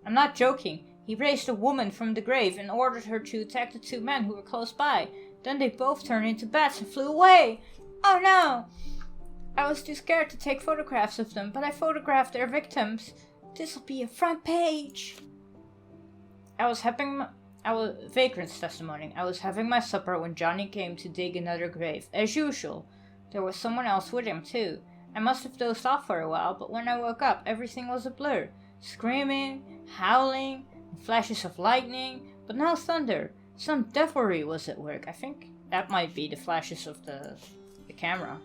I'm not joking. He raised a woman from the grave and ordered her to attack the 2 men who were close by. Then they both turned into bats and flew away. Oh no! I was too scared to take photographs of them, but I photographed their victims. This'll be a front page. Vagrant's testimony. I was having my supper when Johnny came to dig another grave. As usual. There was someone else with him too. I must have dozed off for a while, but when I woke up, everything was a blur. Screaming, howling, flashes of lightning, but no thunder. Some devilry was at work. I think that might be the flashes of the camera.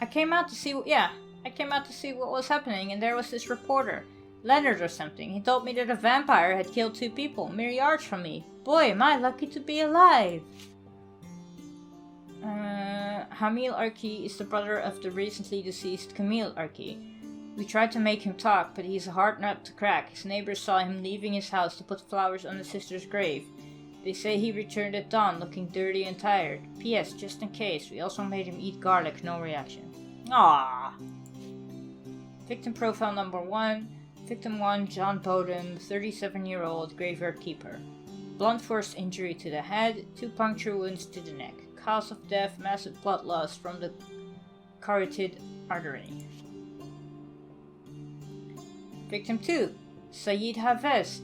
I came out to see what was happening, and there was this reporter. Leonard or something. He told me that a vampire had killed 2 people, mere yards from me. Boy, am I lucky to be alive. Hamil Arki is the brother of the recently deceased Camille Arki. We tried to make him talk, but he's a hard nut to crack. His neighbors saw him leaving his house to put flowers on his sister's grave. They say he returned at dawn, looking dirty and tired. P.S. Just in case, we also made him eat garlic, no reaction. Aww. Victim profile number 1. Victim 1, John Bodum, 37-year-old, graveyard keeper. Blunt force injury to the head, 2 puncture wounds to the neck. Cause of death, massive blood loss from the carotid artery. Victim 2, Said Havez,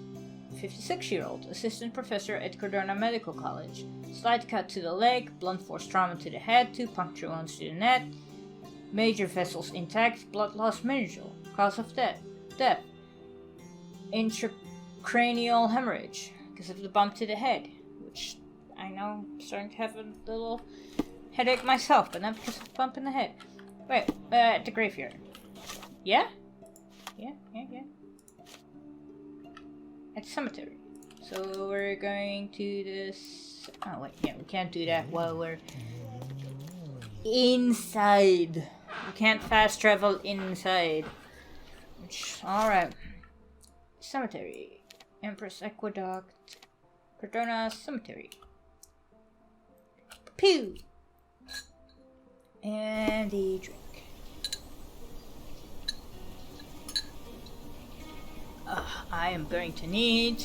56-year-old, assistant professor at Cardona Medical College. Slight cut to the leg, blunt force trauma to the head, 2 puncture wounds to the neck. Major vessels intact, blood loss minimal. Cause of death. intracranial hemorrhage because of the bump to the head, which I know I'm starting to have a little headache myself, but not because of the bump in the head. Wait, at the graveyard. Yeah? Yeah. At the cemetery. So we're going to this... Oh wait, yeah, we can't do that while we're inside. We can't fast travel inside. Alright. Cemetery. Empress Aqueduct. Cardona Cemetery. Pew! And a drink. I am going to need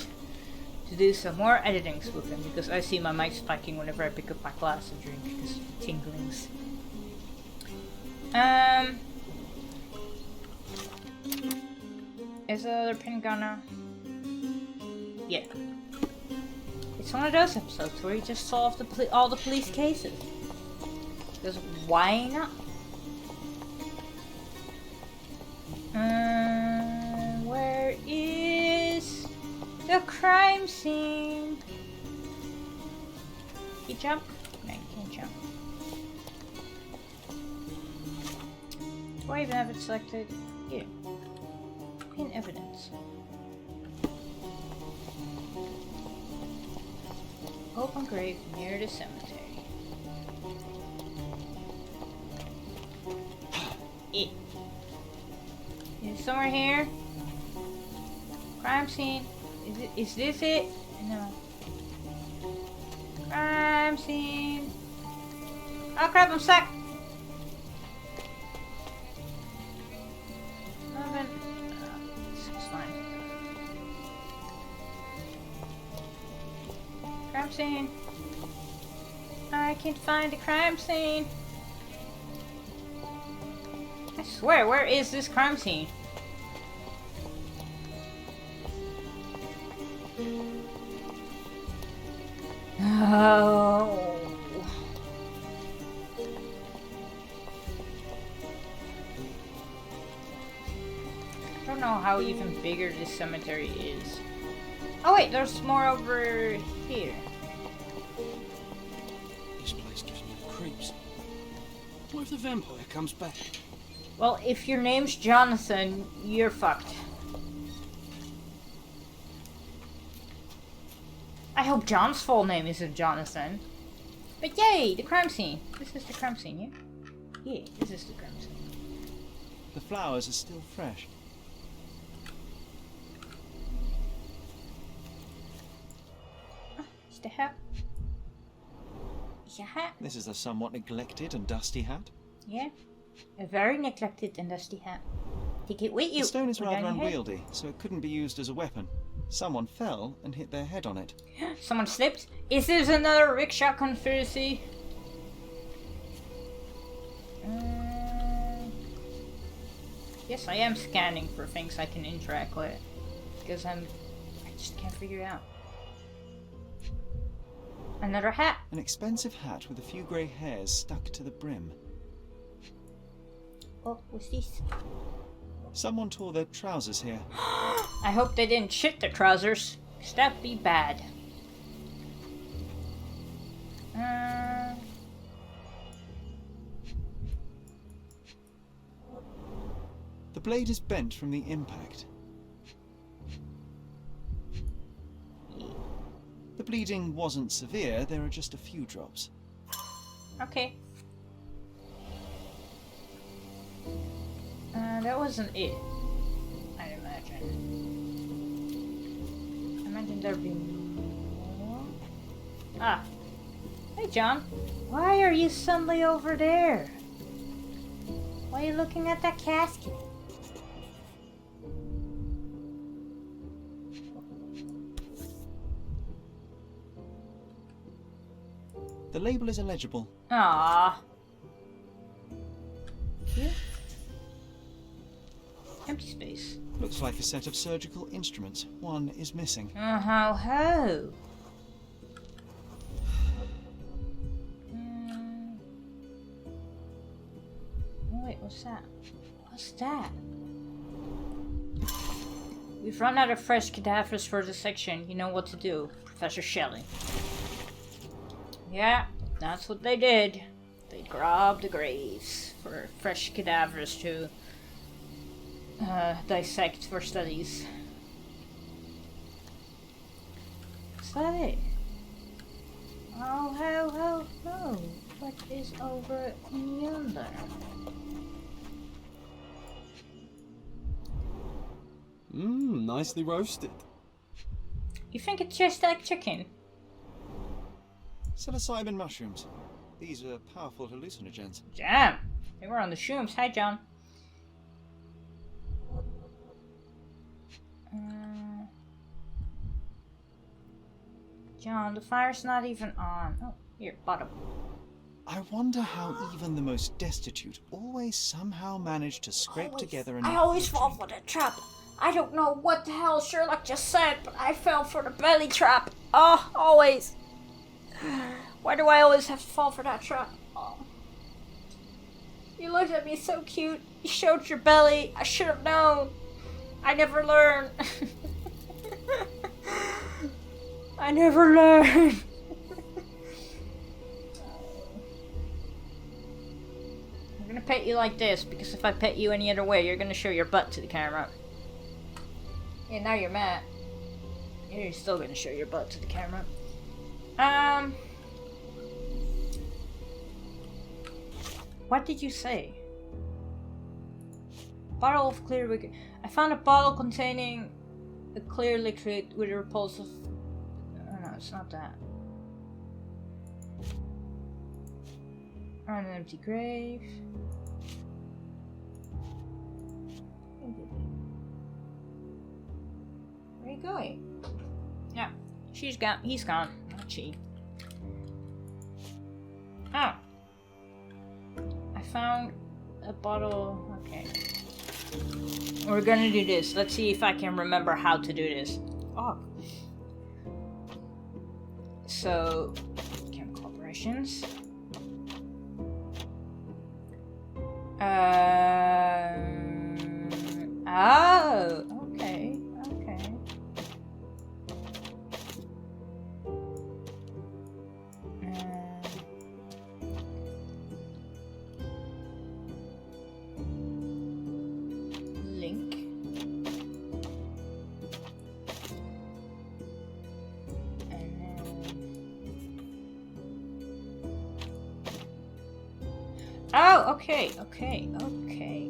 to do some more editing spoofing because I see my mic spiking whenever I pick up my glass of drink because of the tinglings. Is the other pin gonna? Yeah. It's one of those episodes where you just solve all the police cases. Because why not? Where is the crime scene? Can you jump? No, you can't jump. Do I even have it selected? Here. Pin evidence. Open grave near the cemetery. Is it somewhere here? Crime scene. Is this it? No. Crime scene. Oh crap, I'm stuck. Nothing. This is fine. Crime scene. I can't find the crime scene. I swear, where is this crime scene? Oh. I don't know how even bigger this cemetery is. Oh wait, there's more over here. This place gives me the creeps. What if the vampire comes back? Well, if your name's Jonathan, you're fucked. I hope John's full name isn't Jonathan. But yay, the crime scene. This is the crime scene, yeah? Yeah, this is the crime scene. The flowers are still fresh. Oh, it's the hat. It's a hat. This is a somewhat neglected and dusty hat. Yeah. A very neglected and dusty hat. Take it with you. The stone is Put it rather on your head. unwieldy, so it couldn't be used as a weapon. Someone fell and hit their head on it. Someone slipped? Is this another rickshaw conspiracy? Yes, I am scanning for things I can interact with. Because I just can't figure it out. Another hat. An expensive hat with a few grey hairs stuck to the brim. Oh, what's this? Someone tore their trousers here. I hope they didn't shit their trousers. 'Cause that'd be bad. The blade is bent from the impact. The bleeding wasn't severe, there are just a few drops. Okay. That wasn't it. I'd imagine. I imagine there'd be more. Ah. Hey, John. Why are you suddenly over there? Why are you looking at that casket? The label is illegible. Ah. Here? Empty space. Looks like a set of surgical instruments. One is missing. Ho ho. Oh wait, what's that? What's that? We've run out of fresh cadavers for this section. You know what to do, Professor Shelley. Yeah, that's what they did. They grabbed the graves for fresh cadavers to dissect for studies. Is that it? Oh, ho, ho. What is over yonder? Nicely roasted. You think it's just like chicken? Psilocybin mushrooms. These are powerful hallucinogens. Damn, they were on the shrooms. Hi, John. John, the fire's not even on. Oh, here, bottom. I wonder how even the most destitute always somehow manage to scrape together enough. I always to fall drink. for that trap. I don't know what the hell Sherlock just said, but I fell for the belly trap. Oh, always. Why do I always have to fall for that trap? Oh. You looked at me so cute. You showed your belly. I should have known. I never learned. I never learned. I'm gonna pet you like this, because if I pet you any other way, you're gonna show your butt to the camera. Yeah, now you're mad. You're still gonna show your butt to the camera. What did you say? Bottle of clear liquid. I found a bottle containing a clear liquid with a repulsive... Oh no, it's not that. On an empty grave. Where are you going? Yeah, he's gone, not she. Oh. I found a bottle, okay. We're gonna do this. Let's see if I can remember how to do this. Oh. So, chemical operations. Oh, okay, okay. Link. And then... Oh, okay, okay, okay.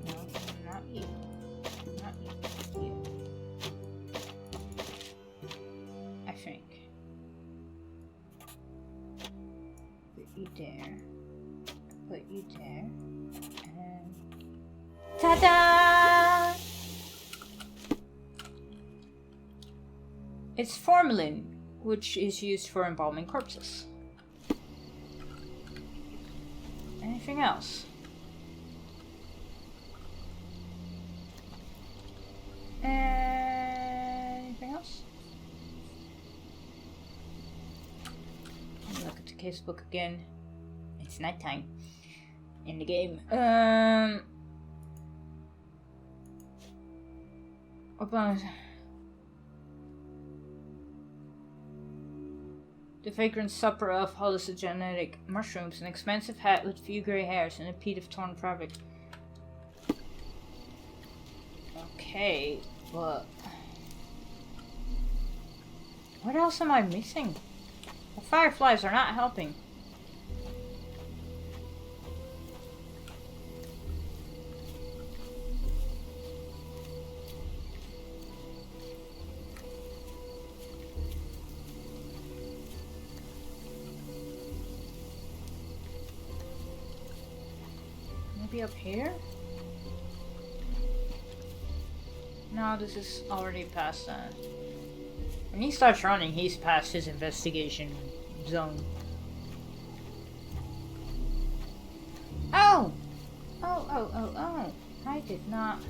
No, not you. Not you. You. I think. Put you there. Put you there. And... Ta-da! It's formalin, which is used for embalming corpses. Anything else? Anything else? Look at the casebook again. It's nighttime in the game. Upon the vagrant supper of hallucinogenic mushrooms, an expensive hat with few grey hairs, and a pile of torn fabric. Okay, but what else am I missing? The fireflies are not helping. Maybe up here? No, this is already past that. When he starts running, he's past his investigation zone. Oh! Oh. I did not.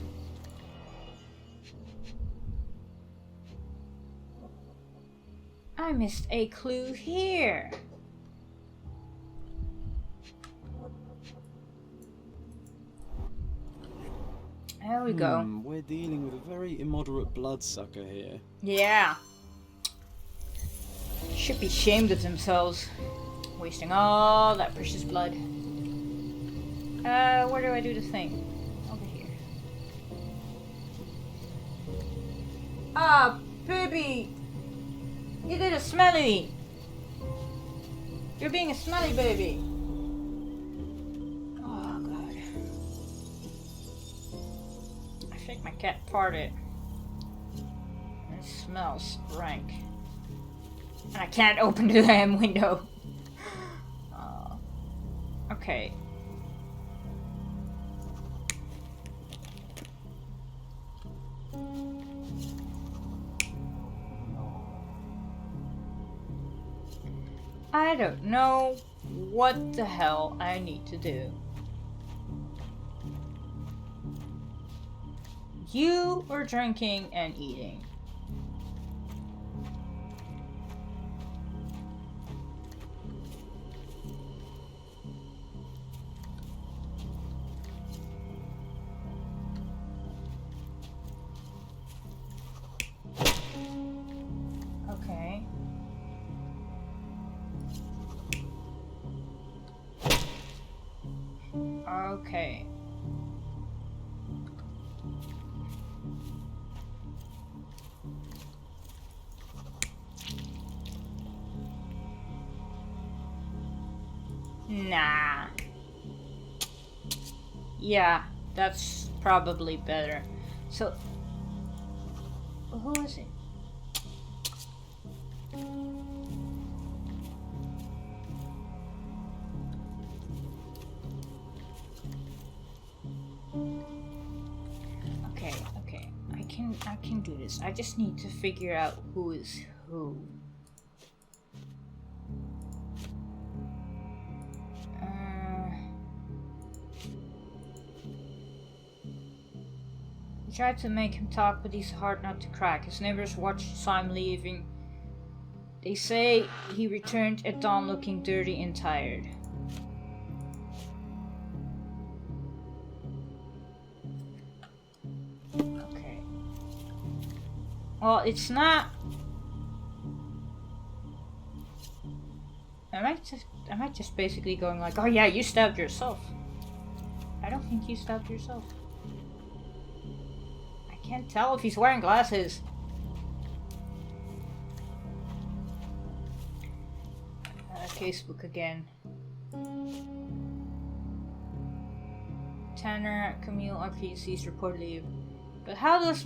I missed a clue here. There we go. We're dealing with a very immoderate bloodsucker here. Yeah. Should be ashamed of themselves. Wasting all that precious blood. Where do I do the thing? Over here. Ah, baby! You did a smelly! You're being a smelly baby! Oh, God. I think my cat farted. It smells rank. And I can't open the damn window. Okay. I don't know what the hell I need to do. You are drinking and eating. Okay. Okay. Nah. Yeah, that's probably better. So, who is it? Okay. I can do this. I just need to figure out who is who. I tried to make him talk, but he's hard not to crack. His neighbors watched saw him leaving. They say he returned at dawn looking dirty and tired. Okay. Well, it's not. Am I just basically going like, oh yeah, you stabbed yourself? I don't think you stabbed yourself. I can't tell if he's wearing glasses. Casebook again. Tanner, Camille, RPCs reportedly. But how does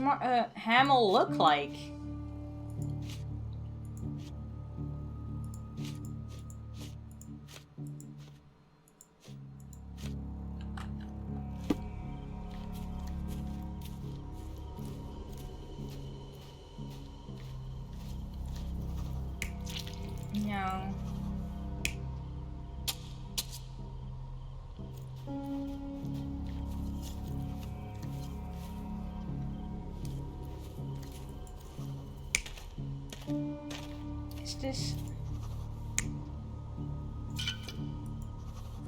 Hamill look like? No. Is this...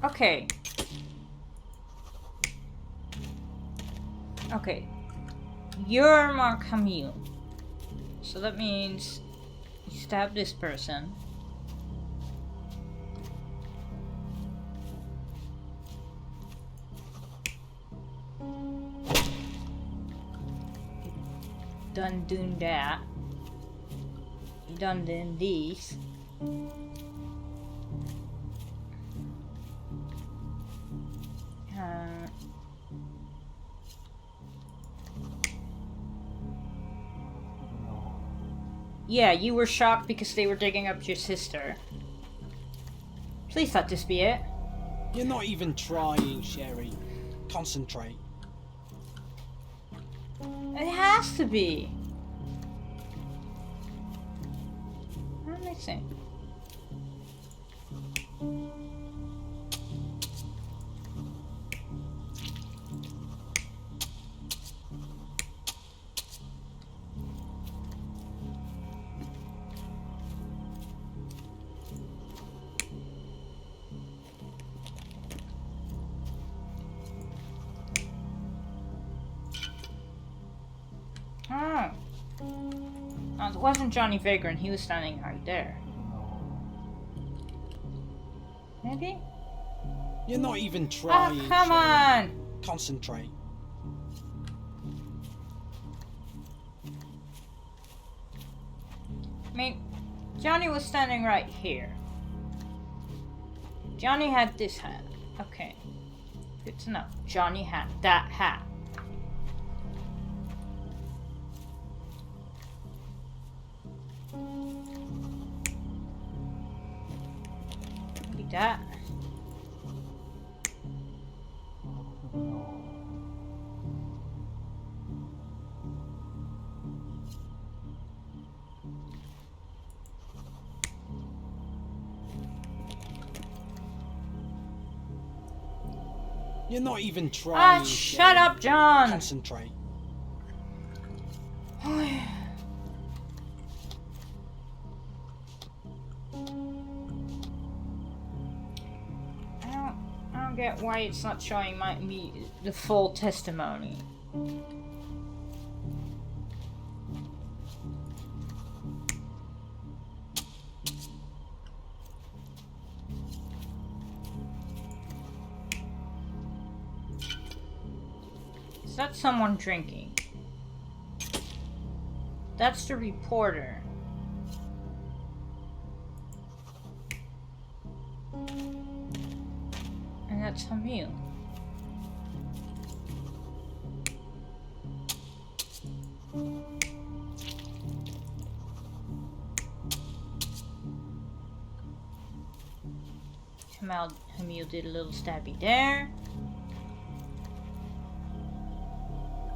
Okay. Okay. You're Mark Hamill. So that means you stabbed this person. Done doing that. You done doing these. Yeah, you were shocked because they were digging up your sister. Please let this be it. You're not even trying, Sherry. Concentrate. It has to be. What am I saying? wasn't Johnny Vagrant, he was standing right there. Maybe? You're not even trying. Oh, come Sherry. on! Concentrate. I mean, Johnny was standing right here. Johnny had this hat. Okay. Good to know. Johnny had that hat. Maybe that. You're not even Ah, trying. shut Sherry. up, John! Concentrate. I don't get why it's not showing me the full testimony. Is that someone drinking? That's the reporter. And that's Hamil. Hamil did a little stabby there.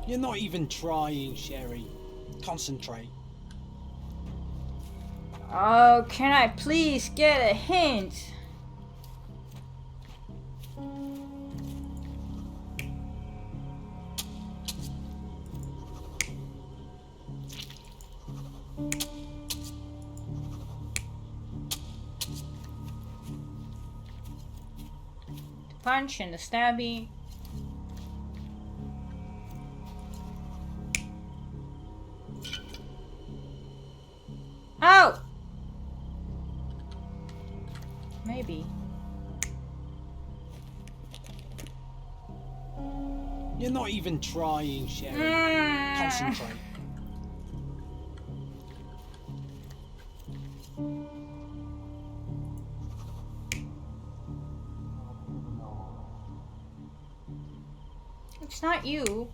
You're not even trying, Sherry. Concentrate. Oh, can I please get a hint? The punch and the stabby. Oh! Maybe. You're not even trying, Sherry. Concentrate. It's not you.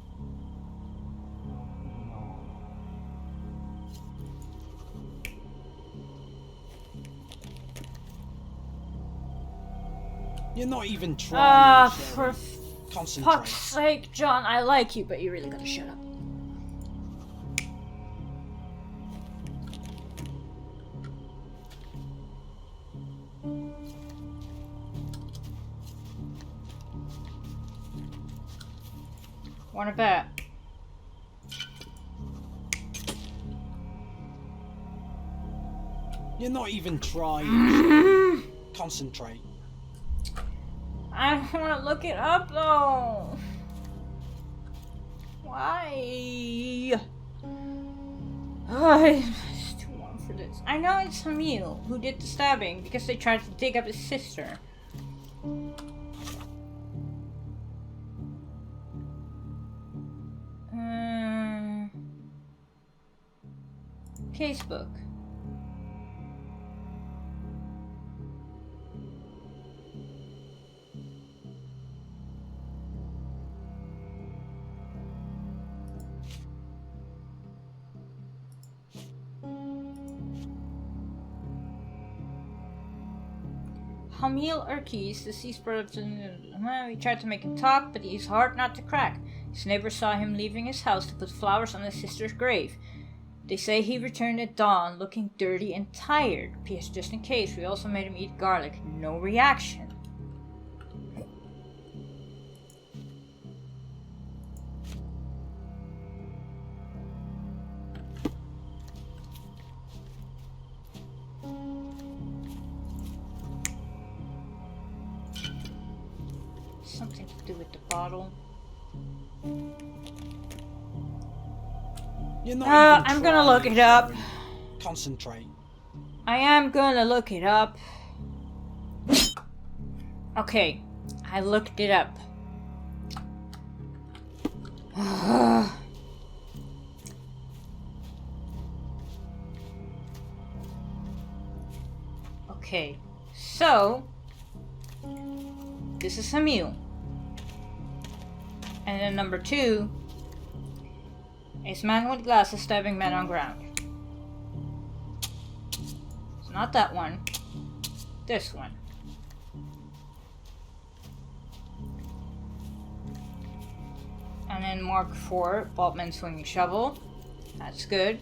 You're not even trying, Ah, Sherry. for Concentrate. fuck's sake, John, I like you, but you really gotta shut up. Wanna bet? You're not even trying, Sherry. Concentrate. I don't wanna look it up though. Why? Oh, it's too long for this. I know it's Hamil who did the stabbing because they tried to dig up his sister. Casebook. Hamil Urquiz, deceased brother of we tried to make him talk, but he's hard not to crack. His neighbors saw him leaving his house to put flowers on his sister's grave. They say he returned at dawn, looking dirty and tired. P.S. Just in case, we also made him eat garlic. No reaction. Something to do with the bottle. You're not even I'm gonna look trying, it up. Sherry. Concentrate. I am gonna look it up. Okay, I looked it up. Okay, so this is a mule. And then number 2 is man with glasses stabbing man on ground. It's not that one. This one. And then mark 4, Baldman swinging shovel. That's good.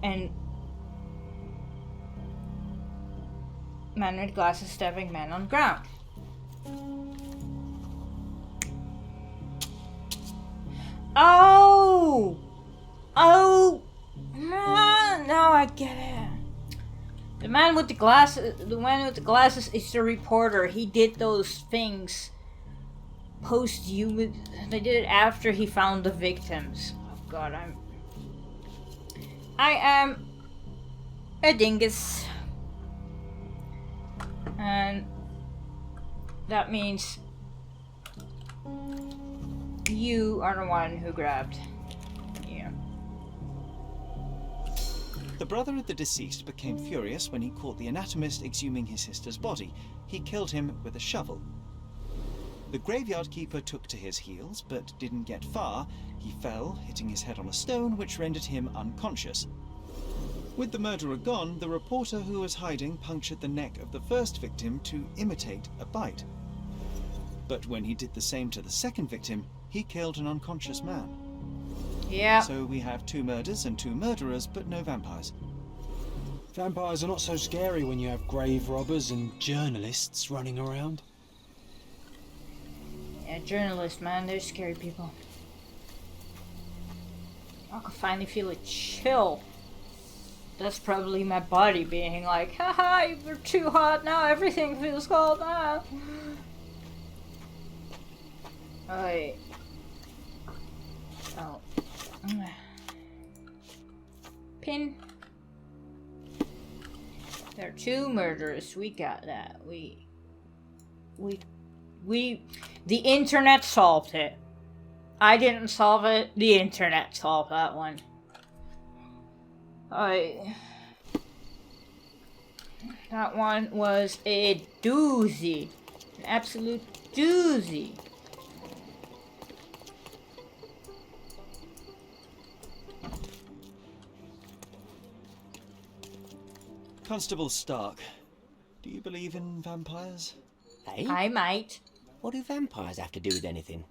And man with glasses stabbing man on ground. Oh! Oh! Now I get it. The man with the glasses is the reporter. He did those things post-human. They did it after he found the victims. Oh god, I am a dingus. And that means you are the one who grabbed. Yeah. The brother of the deceased became furious when he caught the anatomist exhuming his sister's body. He killed him with a shovel. The graveyard keeper took to his heels, but didn't get far. He fell, hitting his head on a stone, which rendered him unconscious. With the murderer gone, the reporter who was hiding punctured the neck of the first victim to imitate a bite. But when he did the same to the second victim, he killed an unconscious man. Yeah. So we have 2 murders and 2 murderers, but no vampires. Vampires are not so scary when you have grave robbers and journalists running around. Yeah, journalists, man, they're scary people. I can finally feel a chill. That's probably my body being like, haha, you're too hot now, everything feels cold now. Alright. Oh. Pin. There are 2 murderers. We got that. The internet solved it. I didn't solve it. The internet solved that one. That one was a doozy. An absolute doozy. Constable Stark, do you believe in vampires? Hey? I might. What do vampires have to do with anything?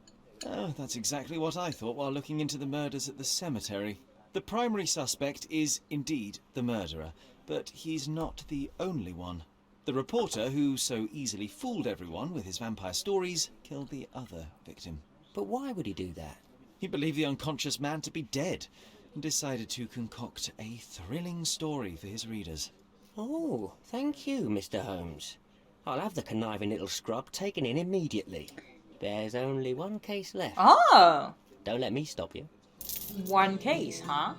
Oh, that's exactly what I thought while looking into the murders at the cemetery. The primary suspect is indeed the murderer, but he's not the only one. The reporter, who so easily fooled everyone with his vampire stories, killed the other victim. But why would he do that? He believed the unconscious man to be dead and decided to concoct a thrilling story for his readers. Oh, thank you, Mr. Holmes. I'll have the conniving little scrub taken in immediately. There's only 1 case left. Oh! Don't let me stop you. 1 case, huh?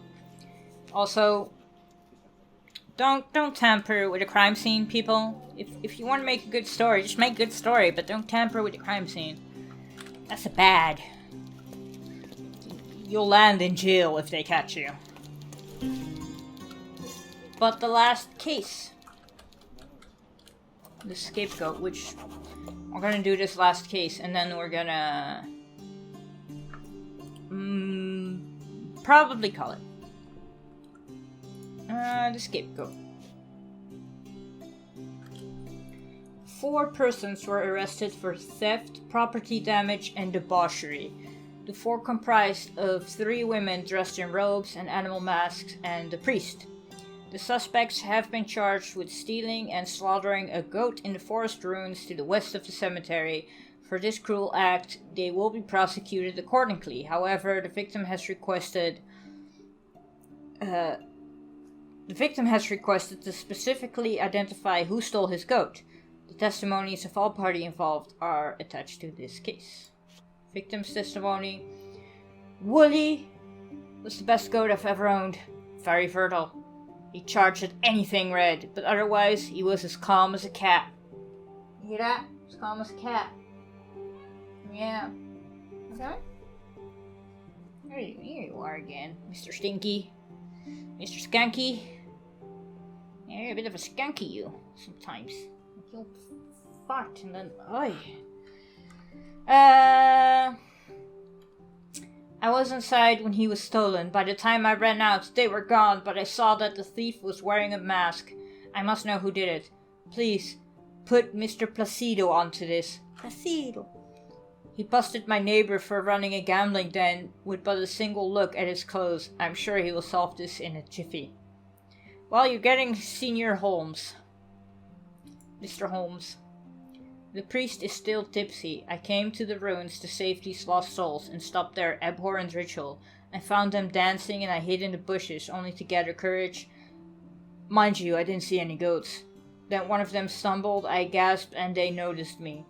Also, don't tamper with a crime scene, people. If you want to make a good story, just make a good story, but don't tamper with the crime scene. That's bad. You'll land in jail if they catch you. But the last case. The scapegoat, which we're gonna do this last case, and then we're gonna probably call it the scapegoat. 4 persons were arrested for theft, property damage, and debauchery. The 4 comprised of 3 women dressed in robes and animal masks and the priest. The suspects have been charged with stealing and slaughtering a goat in the forest ruins to the west of the cemetery. For this cruel act, they will be prosecuted accordingly. However, the victim has requested to specifically identify who stole his goat. The testimonies of all parties involved are attached to this case. Victim's testimony: Wooly was the best goat I've ever owned. very fertile. He charged at anything red, but otherwise he was as calm as a cat. You hear that? As calm as a cat. Yeah. Okay. Here you are again, Mr. Stinky. Mr. Skunky. Yeah, you're a bit of a skunky, you, sometimes. You'll fart and then... Oi. I was inside when he was stolen. By the time I ran out, they were gone, but I saw that the thief was wearing a mask. I must know who did it. Please, put Mr. Placido onto this. Placido. He busted my neighbor for running a gambling den with but a single look at his clothes. I'm sure he will solve this in a jiffy. Well, you're getting Senior Holmes. Mr. Holmes. The priest is still tipsy. I came to the ruins to save these lost souls and stop their abhorrent ritual. I found them dancing and I hid in the bushes only to gather courage. Mind you, I didn't see any goats. Then one of them stumbled, I gasped, and they noticed me.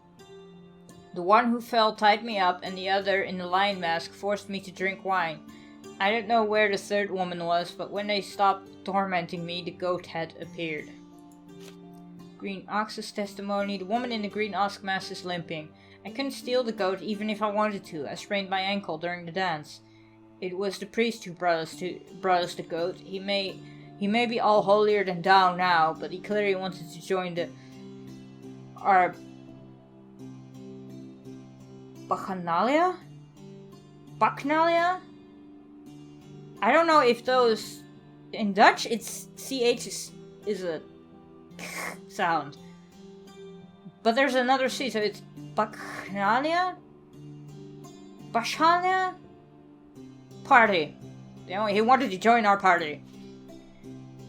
The one who fell tied me up, and the other, in the lion mask, forced me to drink wine. I don't know where the third woman was, but when they stopped tormenting me, the goat had appeared. Green Ox's testimony. The woman in the green ox mask is limping. I couldn't steal the goat even if I wanted to. I sprained my ankle during the dance. It was the priest who brought us the goat. He may be all holier than thou now, but he clearly wanted to join our Bacchanalia? Bacchanalia? I don't know if those... In Dutch, it's CH is a sound. But there's another C, so it's Bacchanalia? Bacchanalia? Party. He wanted to join our party.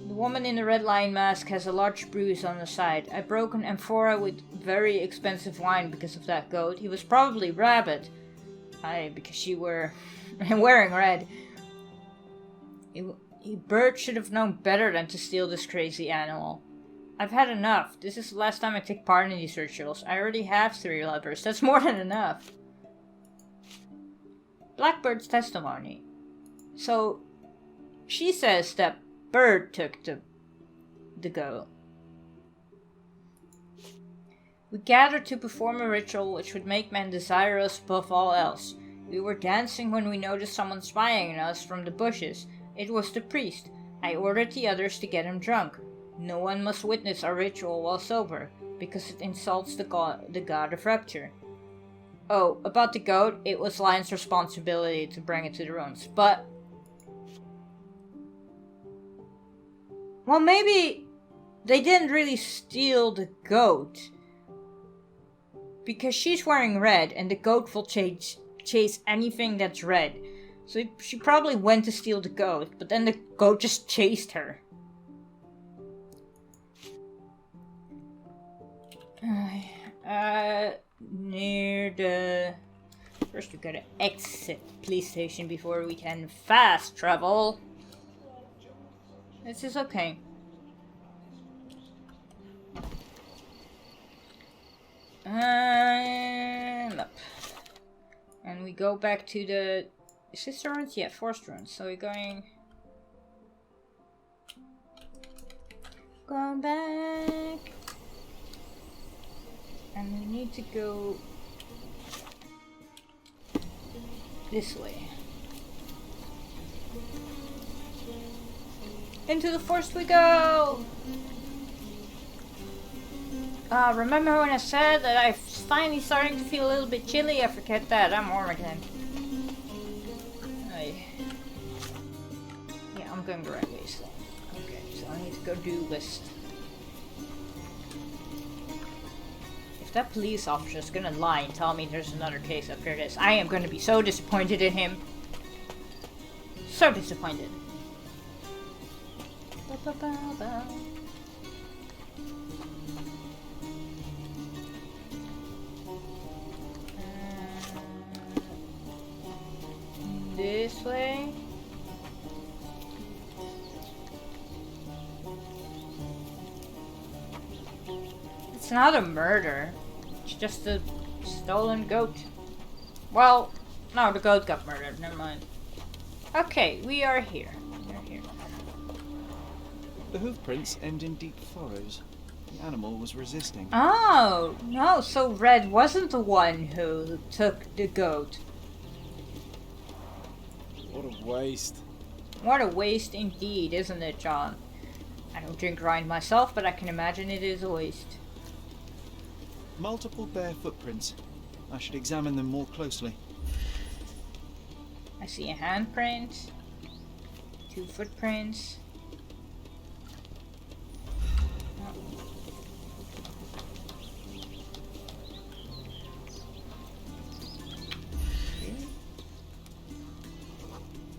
The woman in the red lion mask has a large bruise on the side. I broke an amphora with very expensive wine because of that goat. He was probably rabid. Because you were wearing red. Bird should have known better than to steal this crazy animal. I've had enough. This is the last time I take part in these rituals. I already have 3 lepers. That's more than enough. Blackbird's testimony. So, she says that Bird took the goat. We gathered to perform a ritual which would make men desire us above all else. We were dancing when we noticed someone spying on us from the bushes. It was the priest. I ordered the others to get him drunk. No one must witness our ritual while sober, because it insults the god of rapture. Oh, about the goat, it was Lion's responsibility to bring it to the ruins, but... Well, maybe they didn't really steal the goat. Because she's wearing red, and the goat will chase anything that's red. So she probably went to steal the goat, but then the goat just chased her. Near the... First we gotta exit the police station before we can fast travel. This is okay. Up. And we go back to the... Is this the ruins? Yeah, forest ruins. So we're going back. And we need to go this way. Into the forest we go! Remember when I said that I'm finally starting to feel a little bit chilly? I forget that. I'm warm again. Yeah, I'm going the right way still. Okay, so I need to go do list. If that police officer is gonna lie and tell me there's another case after this, I am gonna be so disappointed in him. So disappointed. This way. It's not a murder. It's just a stolen goat. Well, no, the goat got murdered. Never mind. Okay, we are here. We're here. The hoof prints end in deep furrows. The animal was resisting. Oh, no, so Red wasn't the one who took the goat. What a waste. What a waste indeed, isn't it, John? I don't drink wine myself, but I can imagine it is a waste. Multiple bare footprints. I should examine them more closely. I see a handprint, 2 footprints.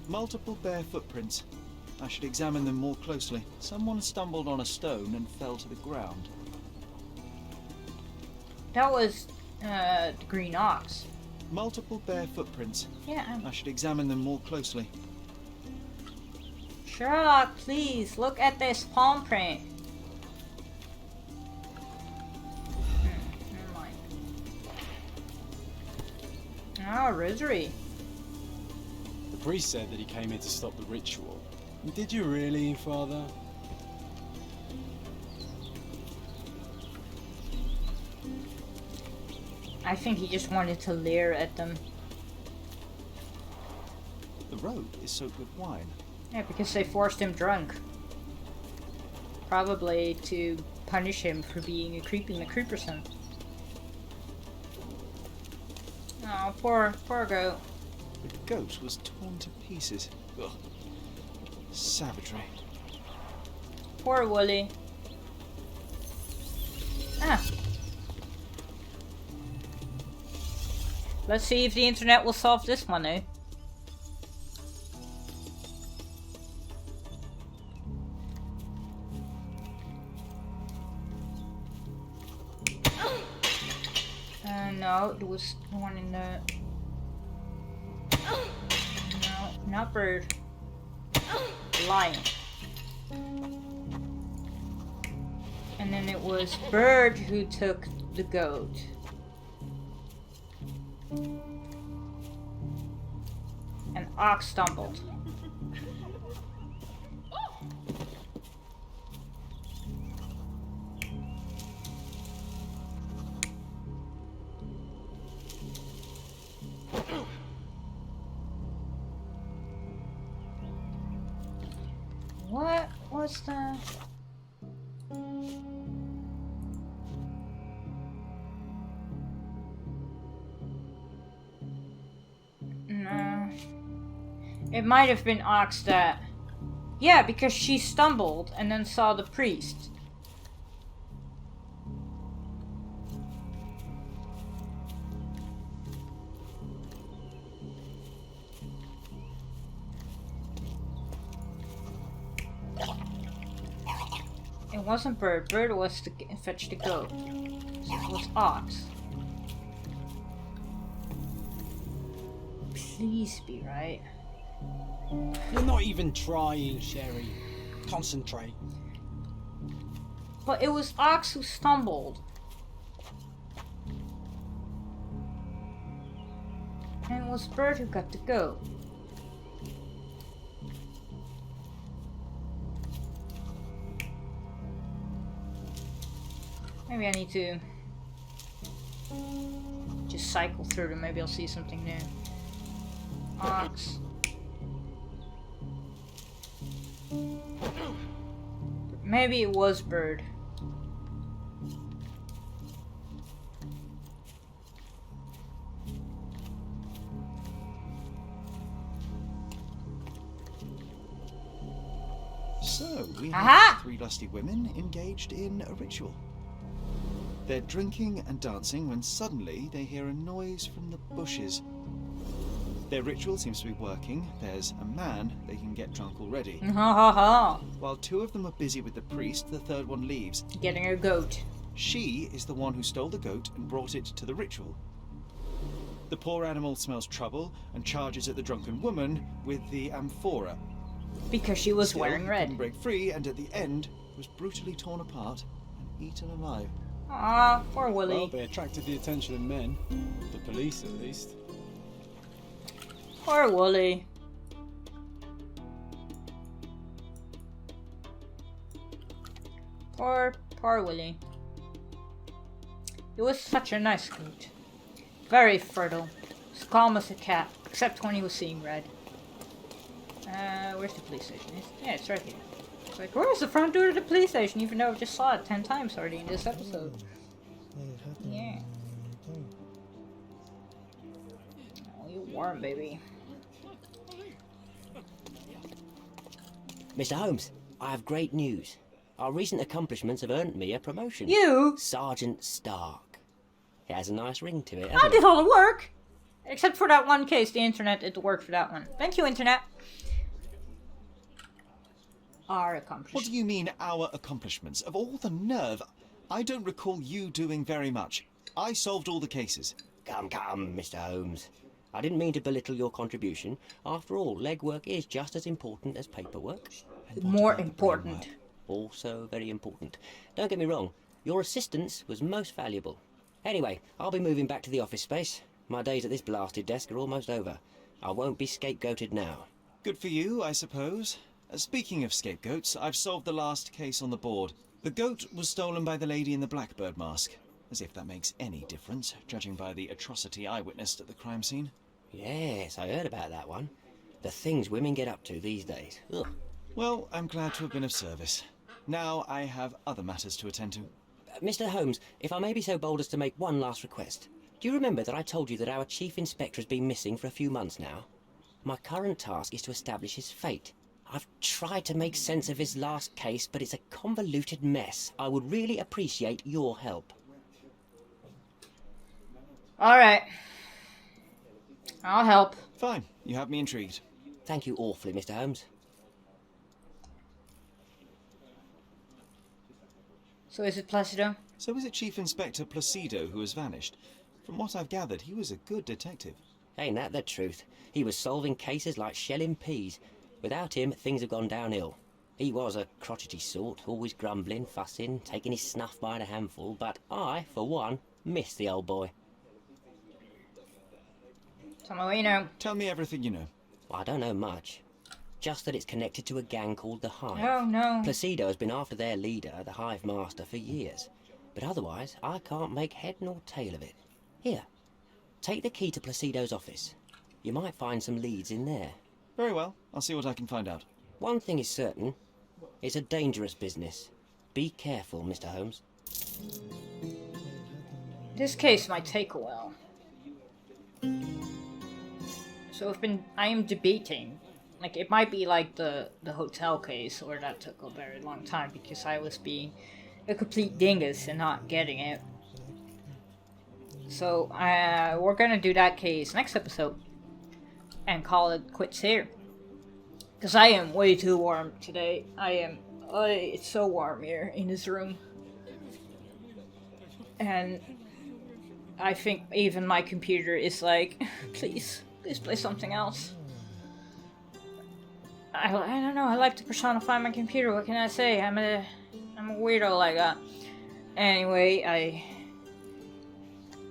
Multiple bare footprints. I should examine them more closely. Someone stumbled on a stone and fell to the ground. That was the green ox. Multiple bare footprints. Yeah. I should examine them more closely. Sherlock, please look at this palm print. Never mind. Oh, rosary. The priest said that he came here to stop the ritual. Did you really, Father? I think he just wanted to leer at them. The road is soaked with wine. Yeah, because they forced him drunk. Probably to punish him for being a creep in the creeperson. Oh, poor goat. The goat was torn to pieces. Ugh. Savagery. Poor Wooly. Ah. Let's see if the internet will solve this one, eh? No, it was the one in the... No, not bird. Lion. And then it was bird who took the goat. And ox stumbled. What was that? No. It might have been Ox that... Yeah, because she stumbled and then saw the priest. It wasn't Bird. Bird was to fetch the goat. So it was Ox. Please be right. You're not even trying, Sherry. Concentrate. But it was Ox who stumbled. And it was Bird who got the goat. Maybe I need to just cycle through them. Maybe I'll see something new. Ox. Maybe it was Bird. So, we Aha! have 3 lusty women engaged in a ritual. They're drinking and dancing when suddenly they hear a noise from the bushes. Their ritual seems to be working. There's a man they can get drunk already. Ha ha ha. While 2 of them are busy with the priest, the 3rd one leaves. Getting a goat. She is the one who stole the goat and brought it to the ritual. The poor animal smells trouble and charges at the drunken woman with the amphora. Because she was Still, wearing he red. couldn't break free, and at the end was brutally torn apart and eaten alive. Ah, poor Willy. Well, they attracted the attention of men. The police, at least. Poor Wooly. Poor Willie. He was such a nice goat. Very fertile. As calm as a cat, except when he was seeing red. Where's the police station? Yeah, it's right here. It's like, where's the front door to the police station? Even though I just saw it 10 times already in this episode. Yeah. Oh, you're warm, baby. Mr. Holmes, I have great news. Our recent accomplishments have earned me a promotion. You? Sergeant Stark. It has a nice ring to it, I hasn't did it? all the work! Except for that one case, the internet, it worked for that one. Thank you, internet. Our accomplishments. What do you mean, our accomplishments? Of all the nerve, I don't recall you doing very much. I solved all the cases. Come, Mr. Holmes. I didn't mean to belittle your contribution. After all, legwork is just as important as paperwork. And what More about the important. brainwork? Also very important. Don't get me wrong, your assistance was most valuable. Anyway, I'll be moving back to the office space. My days at this blasted desk are almost over. I won't be scapegoated now. Good for you, I suppose. Speaking of scapegoats, I've solved the last case on the board. The goat was stolen by the lady in the blackbird mask. As if that makes any difference, judging by the atrocity I witnessed at the crime scene. Yes, I heard about that one. The things women get up to these days. Ugh. Well, I'm glad to have been of service. Now I have other matters to attend to. Mr. Holmes, if I may be so bold as to make one last request. Do you remember that I told you that our chief inspector has been missing for a few months now? My current task is to establish his fate. I've tried to make sense of his last case, but it's a convoluted mess. I would really appreciate your help. Alright. I'll help. Fine, you have me intrigued. Thank you awfully, Mr. Holmes. So is it Placido? So is it Chief Inspector Placido who has vanished? From what I've gathered, he was a good detective. Ain't that the truth? He was solving cases like shelling peas. Without him, things have gone downhill. He was a crotchety sort, always grumbling, fussing, taking his snuff by the handful, but I, for one, miss the old boy. Tell me what you know. Tell me everything you know. Well, I don't know much. Just that it's connected to a gang called the Hive. Oh, no. Placido has been after their leader, the Hive Master, for years. But otherwise, I can't make head nor tail of it. Here, take the key to Placido's office. You might find some leads in there. Very well, I'll see what I can find out. One thing is certain. It's a dangerous business. Be careful, Mr. Holmes. This case might take a while. So I am debating. Like, it might be like the hotel case, or that took a very long time because I was being a complete dingus and not getting it. So, we're gonna do that case next episode. And call it quits here. Because I am way too warm today. It's so warm here in this room. And I think even my computer is like, please play something else. I don't know, I like to personify my computer, what can I say? I'm a weirdo like that. Anyway,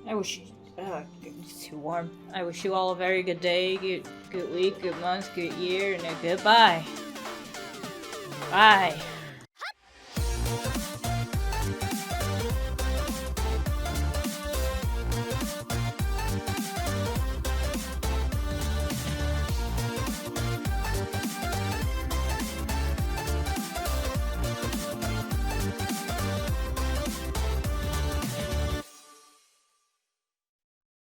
I wish it's too warm. I wish you all a very good day, good week, good month, good year, and a goodbye. Bye.